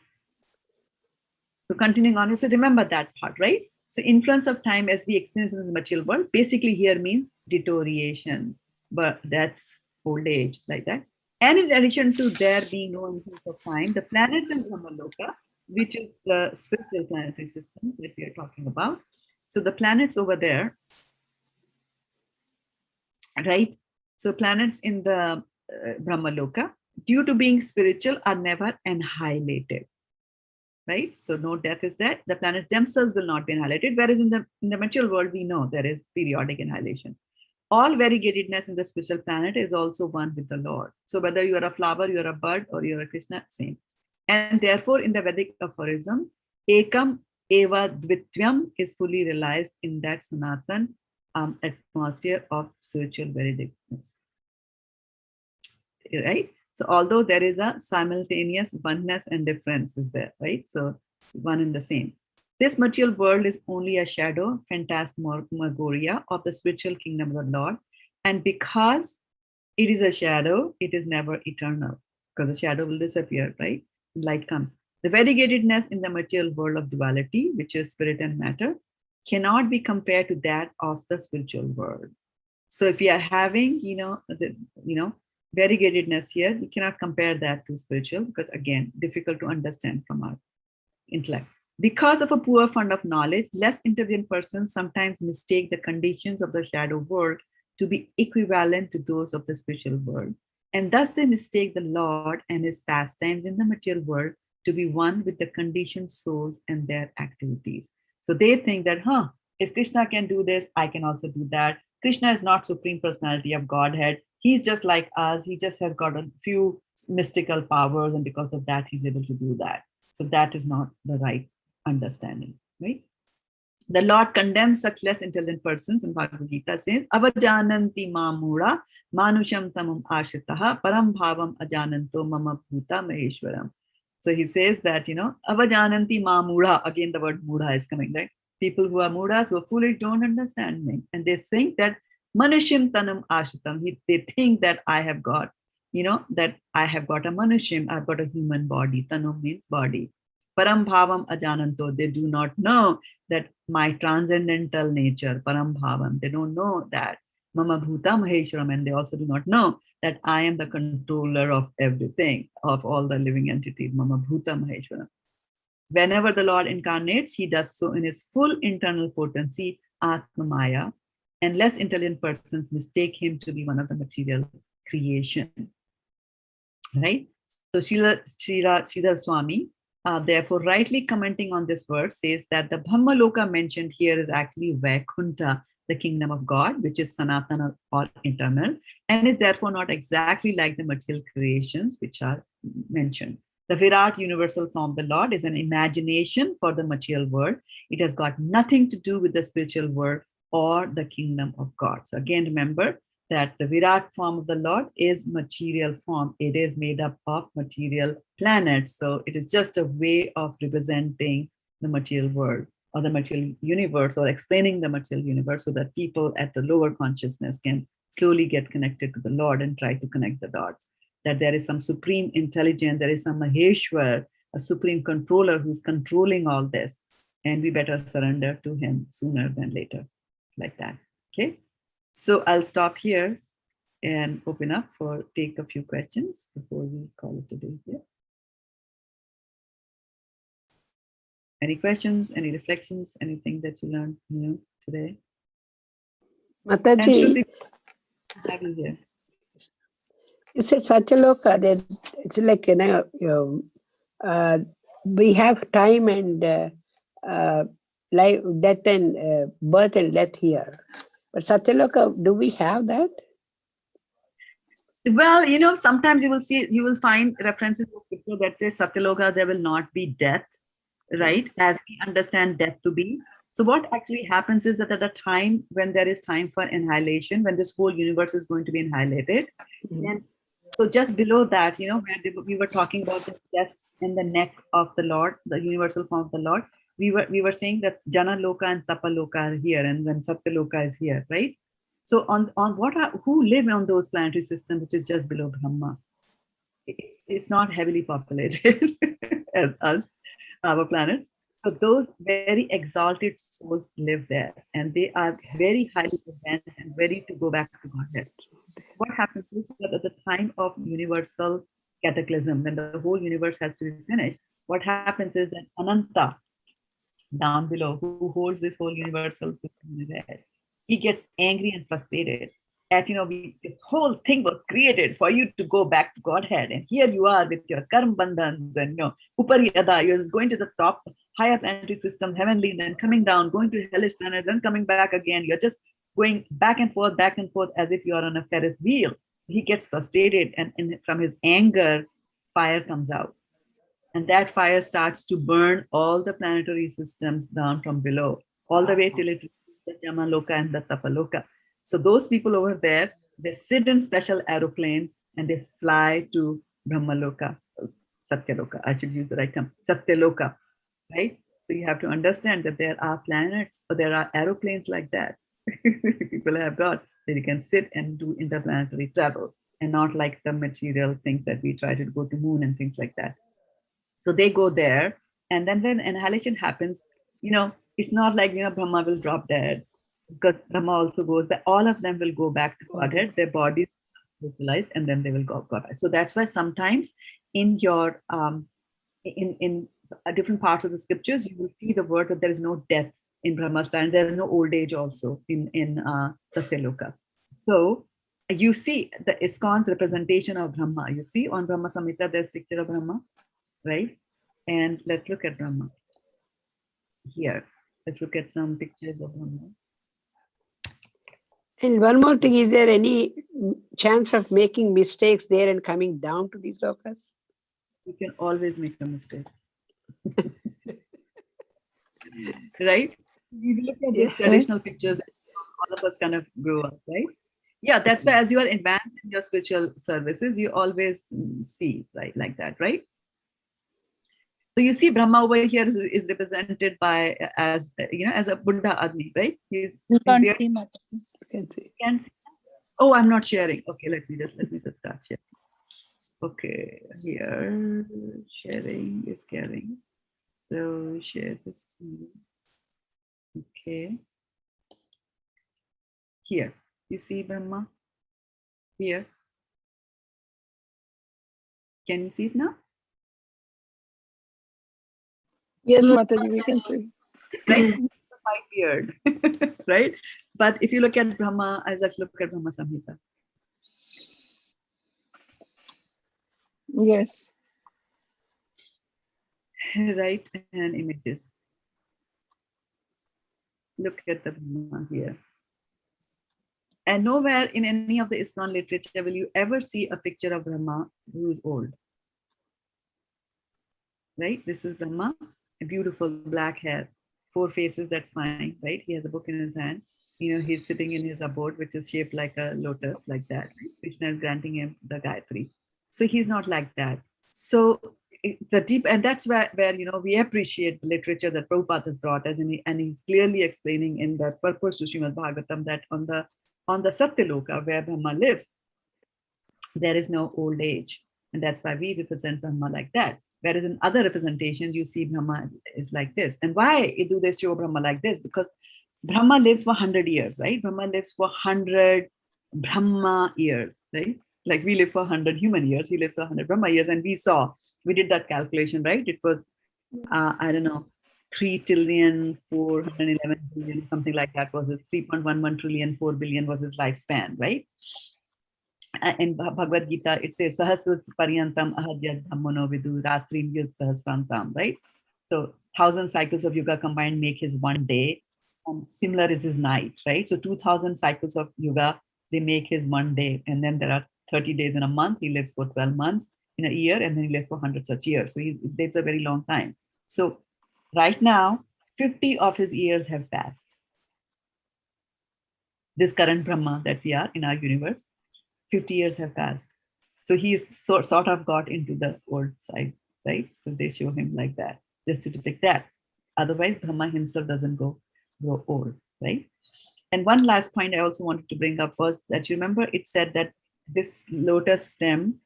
continuing on, so remember that part, right? So influence of time as we experience in the material world, basically here means deterioration, but that's old age, like that. And in addition to there being no influence of time, the planets in Brahma Loka, which is the spiritual planetary systems that we are talking about. So the planets over there, right? So planets in the Brahma Loka, due to being spiritual, are never annihilated. Right? So no death is there. The planets themselves will not be annihilated. Whereas in the material world, we know there is periodic annihilation. All variegatedness in the spiritual planet is also one with the Lord. So whether you are a flower, you are a bird, or you are a Krishna, same. And therefore, in the Vedic aphorism, Ekam Eva Dvityam is fully realized in that Sanatan atmosphere of spiritual variegatedness. Right? So although there is a simultaneous oneness and difference is there, right? So one and the same. This material world is only a shadow, phantasmagoria of the spiritual kingdom of the Lord. And because it is a shadow, it is never eternal, because the shadow will disappear, right? Light comes. The variegatedness in the material world of duality, which is spirit and matter, cannot be compared to that of the spiritual world. So if we are having, variegatedness here, we cannot compare that to spiritual, because again, difficult to understand from our intellect. Because of a poor fund of knowledge, less intelligent persons sometimes mistake the conditions of the shadow world to be equivalent to those of the spiritual world. And thus they mistake the Lord and his pastimes in the material world to be one with the conditioned souls and their activities. So they think that, if Krishna can do this, I can also do that. Krishna is not Supreme Personality of Godhead. He's just like us. He just has got a few mystical powers, and because of that, he's able to do that. So that is not the right understanding, right? The Lord condemns such less intelligent persons in Bhagavad Gita, says, Avajananti mamura manusham tamam ashitaha param bhavam ajananto mama bhuta maheshwaram. So he says that, Avajananti mamura, again the word mudha is coming, right? People who are mudas, who are foolish, don't understand me. And they think that manushim tanam ashitam, they think that I have got, that I have got a manushim, I've got a human body. Tanum means body. Param bhavam ajananto, they do not know that my transcendental nature, param bhavam, they don't know that. Mama bhuta maheshwaram, and they also do not know that I am the controller of everything, of all the living entities, mama bhuta maheshwaram. Whenever the Lord incarnates, he does so in his full internal potency, Atma Maya, and less intelligent persons mistake him to be one of the material creation. Right? So Sridhar Swami, therefore, rightly commenting on this verse, says that the Brahma Loka mentioned here is actually Vaikuntha, the kingdom of God, which is Sanatana or eternal, and is therefore not exactly like the material creations which are mentioned. The Virat universal form of the Lord is an imagination for the material world. It has got nothing to do with the spiritual world or the kingdom of God. So again, remember that the Virat form of the Lord is material form. It is made up of material planets. So it is just a way of representing the material world or the material universe, or explaining the material universe, so that people at the lower consciousness can slowly get connected to the Lord and try to connect the dots. That there is some supreme intelligence, there is some Maheshwar, a supreme controller who's controlling all this, and we better surrender to him sooner than later, like that. Okay, so I'll stop here and open up for take a few questions before we call it a day here. Any questions, any reflections, anything that you learned new today? Mataji, have you here? You said Satyaloka, that it's like, we have time and life, death and birth and death here. But Satyaloka, do we have that? Well, sometimes you will find references to scripture that says Satyaloka, there will not be death, right? As we understand death to be. So what actually happens is that at the time when there is time for annihilation, when this whole universe is going to be annihilated, and so just below that, where we were talking about the death in the neck of the Lord, the universal form of the Lord, we were saying that Jana Loka and Tapa Loka are here, and then Satyaloka is here, right? So who live on those planetary systems, which is just below Brahma? It's not heavily populated as us, our planets. So those very exalted souls live there, and they are very highly advanced and ready to go back to Godhead. What happens is that at the time of universal cataclysm, when the whole universe has to be finished, what happens is that Ananta, down below, who holds this whole universal system in his head, he gets angry and frustrated. As you know, the whole thing was created for you to go back to Godhead, and here you are with your karma bandhans and upari ada, you're just going to the top, higher planetary system, heavenly, and then coming down, going to hellish planet, then coming back again. You're just going back and forth, as if you are on a Ferris wheel. He gets frustrated, and from his anger, fire comes out. And that fire starts to burn all the planetary systems down from below, all the way till it reaches the Brahma Loka and the Tapaloka. So those people over there, they sit in special aeroplanes and they fly to Brahma Loka, Satyaloka. I should use the right term, Satyaloka, right? So you have to understand that there are planets, or there are aeroplanes like that. People have got that you can sit and do interplanetary travel, and not like the material things that we try to go to moon and things like that. So they go there, and then when annihilation happens, it's not like, Brahma will drop dead, because Brahma also goes back. All of them will go back to Godhead, their bodies utilize, and then they will go back. So that's why sometimes in your, in different parts of the scriptures, you will see the word that there is no death in Brahma's planet. There is no old age also in Satyaloka. So you see the ISKCON's representation of Brahma. You see on Brahma Samhita, there's picture of Brahma, right? And let's look at Brahma here. Let's look at some pictures of Brahma. And one more thing, is there any chance of making mistakes there and coming down to these lokas? You can always make a mistake. Right? You look at these traditional pictures that all of us kind of grew up, right? Yeah, that's why as you are advanced in your spiritual services, you always see, right, like that, right? So you see Brahma over here is represented by as a Buddha Agni, right? He's can't there. see much. Can't see. Oh, I'm not sharing. Okay, let me just start sharing. Okay, here sharing is caring. So share the screen. Okay. Here, you see Brahma? Here. Can you see it now? Yes, Mataji, we can see. Right? White beard, right? But if you look at Brahma, let's look at Brahma Samhita. Yes. Right, and images. Look at the Brahma here. And nowhere in any of the ISKCON literature will you ever see a picture of Brahma who is old. Right? This is Brahma, a beautiful black hair, 4 faces, that's fine, right? He has a book in his hand. He's sitting in his abode, which is shaped like a lotus, like that. Right? Krishna is granting him the Gayatri. So he's not like that. So the deep, and that's where we appreciate the literature that Prabhupada has brought us, and he's clearly explaining in the purpose to Srimad Bhagavatam that on the Satyaloka where Brahma lives, there is no old age, and that's why we represent Brahma like that. Whereas in other representations, you see Brahma is like this. And why do they show Brahma like this? Because Brahma lives for 100 years, right? Brahma lives for 100 Brahma years, right? Like we live for 100 human years, he lives for 100 Brahma years. And we did that calculation, right? It was, I don't know, 3,411,000,000,000, something like that was his 3.11 trillion, 4 billion was his lifespan, right? In Bhagavad Gita, it says Sahasrat Paryantam Ahadyad Dhammono Vidu Ratrim Yud Sahasrantam, right? So 1,000 cycles of yoga combined make his one day, and similar is his night, right? So 2,000 cycles of yoga, they make his one day, and then there are 30 days in a month. He lives for 12 months in a year, and then he lives for 100 such years. So it's a very long time. So right now, 50 of his years have passed. This current Brahma that we are in our universe, 50 years have passed. So he's sort of got into the old side, right? So they show him like that, just to depict that. Otherwise, Brahma himself doesn't grow old, right? And one last point I also wanted to bring up was that you remember it said that this lotus stem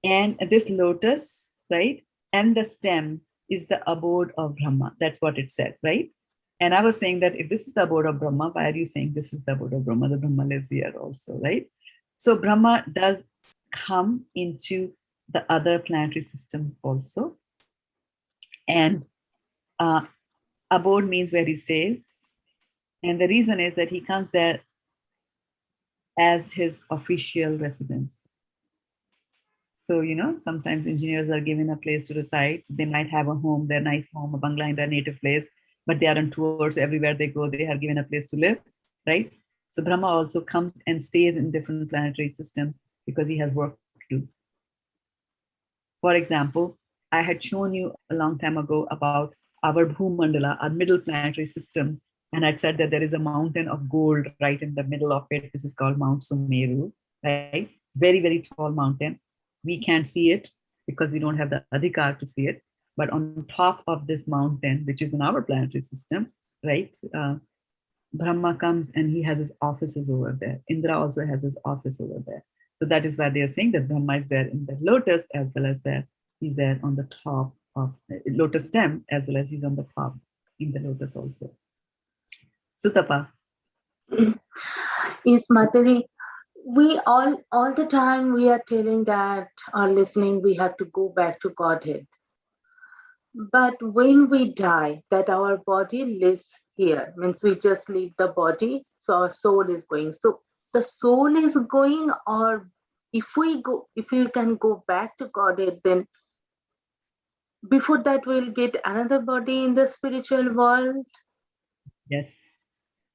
and this lotus, right, and the stem is the abode of Brahma. That's what it said, right? And I was saying that if this is the abode of Brahma, why are you saying this is the abode of Brahma? The Brahma lives here also, right? So Brahma does come into the other planetary systems also. And abode means where he stays. And the reason is that he comes there as his official residence. So, you know, sometimes engineers are given a place to reside. So they might have a home, their nice home, a bungalow in their native place, but they are on tours. So everywhere they go, they are given a place to live, right? So Brahma also comes and stays in different planetary systems because he has work to do. For example, I had shown you a long time ago about our Bhumandala, our middle planetary system. And I'd said that there is a mountain of gold right in the middle of it. This is called Mount Sumeru, right? Very, very tall mountain. We can't see it because we don't have the adhikar to see it. But on top of this mountain, which is in our planetary system, right? Brahma comes and he has his offices over there. Indra also has his office over there. So that is why they are saying that Brahma is there in the lotus as well as there. He's there on the top of lotus stem as well as he's on the top in the lotus also. Sutapa. Yes, Matari. We all the time we are telling that our listening we have to go back to Godhead. But when we die, that our body lives here, means we just leave the body, so our soul is going. So the soul is going, or if we can go back to Godhead, then before that we'll get another body in the spiritual world. Yes.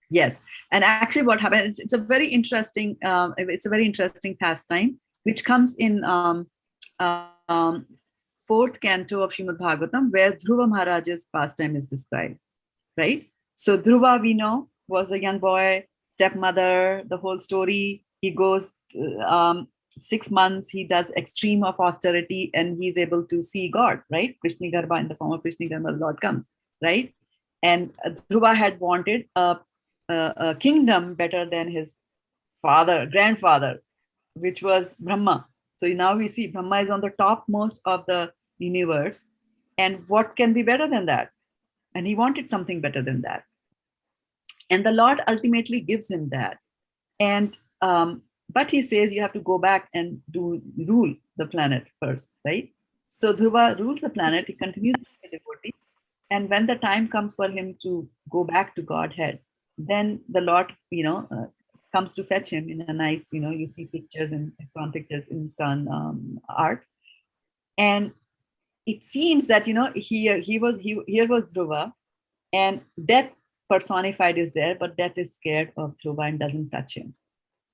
Yes, and actually, what happened? It's a very interesting. It's a very interesting pastime, which comes in fourth canto of Srimad Bhagavatam, where Dhruva Maharaj's pastime is described. Right. So Dhruva, we know, was a young boy, stepmother. The whole story. He goes 6 months. He does extreme of austerity, and he's able to see God. Right, Krishna Garbha, in the form of Krishna Garbha, the Lord comes. Right, and Dhruva had wanted a kingdom better than his grandfather, which was Brahma. So now we see Brahma is on the topmost of the universe. And what can be better than that? And he wanted something better than that. And the Lord ultimately gives him that. And but he says you have to go back and rule the planet first, right? So Dhruva rules the planet. He continues to be a devotee. And when the time comes for him to go back to Godhead, then the Lord, comes to fetch him in a nice, you see pictures in ISKCON pictures in ISKCON art. And it seems that, here was Dhruva, and death personified is there, but death is scared of Dhruva and doesn't touch him.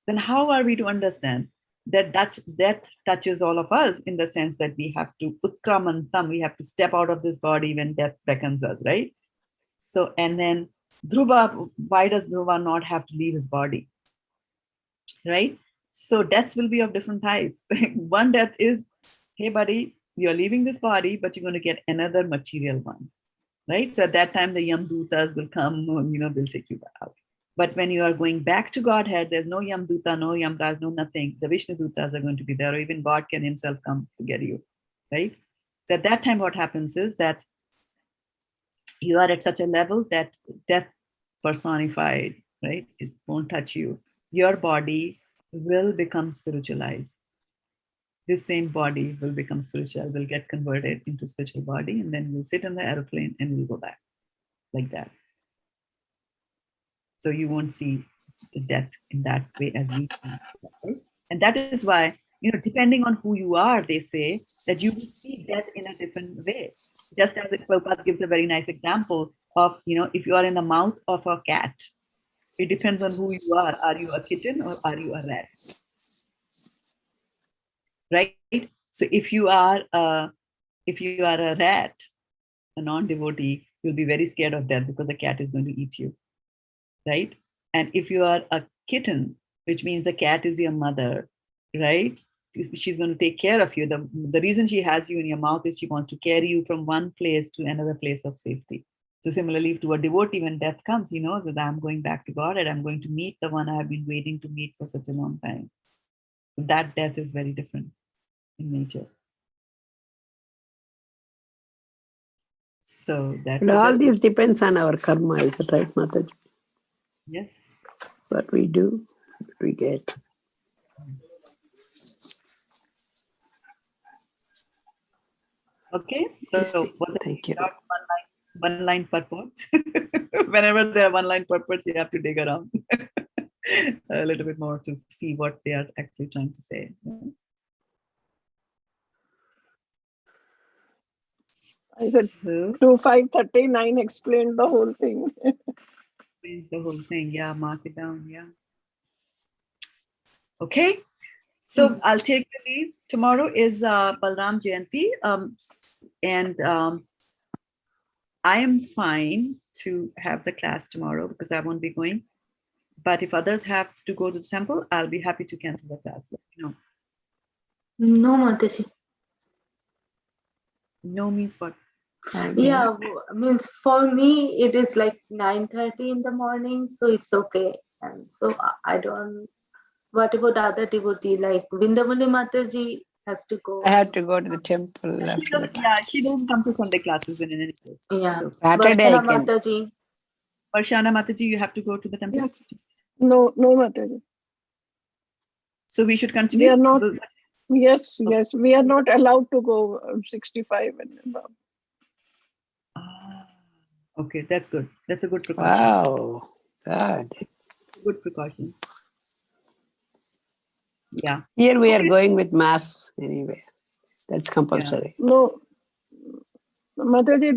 Then how are we to understand that death touches all of us, in the sense that we have to utkramantam, we have to step out of this body when death beckons us, right? So, and then Dhruva, why does Dhruva not have to leave his body? Right? So deaths will be of different types. One death is, hey buddy, you're leaving this body, but you're going to get another material one. Right? So at that time, the Yamdutas will come, they'll take you out. But when you are going back to Godhead, there's no Yamduta, no Yamraj, no nothing. The Vishnu Dutas are going to be there, or even God can himself come to get you. Right? So at that time, what happens is that you are at such a level that death personified, right? It won't touch you. Your body will become spiritualized. This same body will become spiritual, will get converted into spiritual body, and then we'll sit in the airplane and we'll go back like that. So you won't see the death in that way as we see. Right? And that is why, depending on who you are, they say that you will see death in a different way. Just as Prabhupada gives a very nice example of, if you are in the mouth of a cat, it depends on who you are. Are you a kitten or are you a rat? Right? So if you are a rat, a non-devotee, you'll be very scared of death because the cat is going to eat you. Right? And if you are a kitten, which means the cat is your mother, right? She's going to take care of you. The reason she has you in your mouth is she wants to carry you from one place to another place of safety. So similarly to a devotee, when death comes, he knows that I'm going back to God and I'm going to meet the one I have been waiting to meet for such a long time. So that death is very different in nature. So that's And all this depends on our karma, is it right, Mataji? yes. What we do, we get. Okay, so Thank you. One line purports. Whenever there are one line purports, you have to dig around a little bit more to see what they are actually trying to say. I said, So, 2539 explained the whole thing. is the whole thing. Yeah, mark it down. Yeah. Okay. So I'll take the leave. Tomorrow is Balram Jayanti. And I am fine to have the class tomorrow because I won't be going. But if others have to go to the temple, I'll be happy to cancel the class. Let me know. No, Mataji. No means what? Yeah, means for me it is like 9:30 in the morning, so it's okay. And so I don't. What about other devotee like Vindamani Mataji has to go? I have to go to the temple She after the doesn't, class. yeah, she doesn't come to Sunday classes in any case. Yeah. So, Saturday I Varshana can. Mataji. Varshana Mataji, you have to go to the temple. Yes. No, Mataji. So we should We continue. are not. Yes, yes. We are not allowed to go 65 and above. Okay, that's good. That's a good precaution. Wow, God. Good precaution. Yeah. Here we are going with mass anyway. That's compulsory. No, Mataji,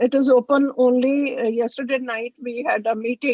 it is open only. Yesterday night we had a meeting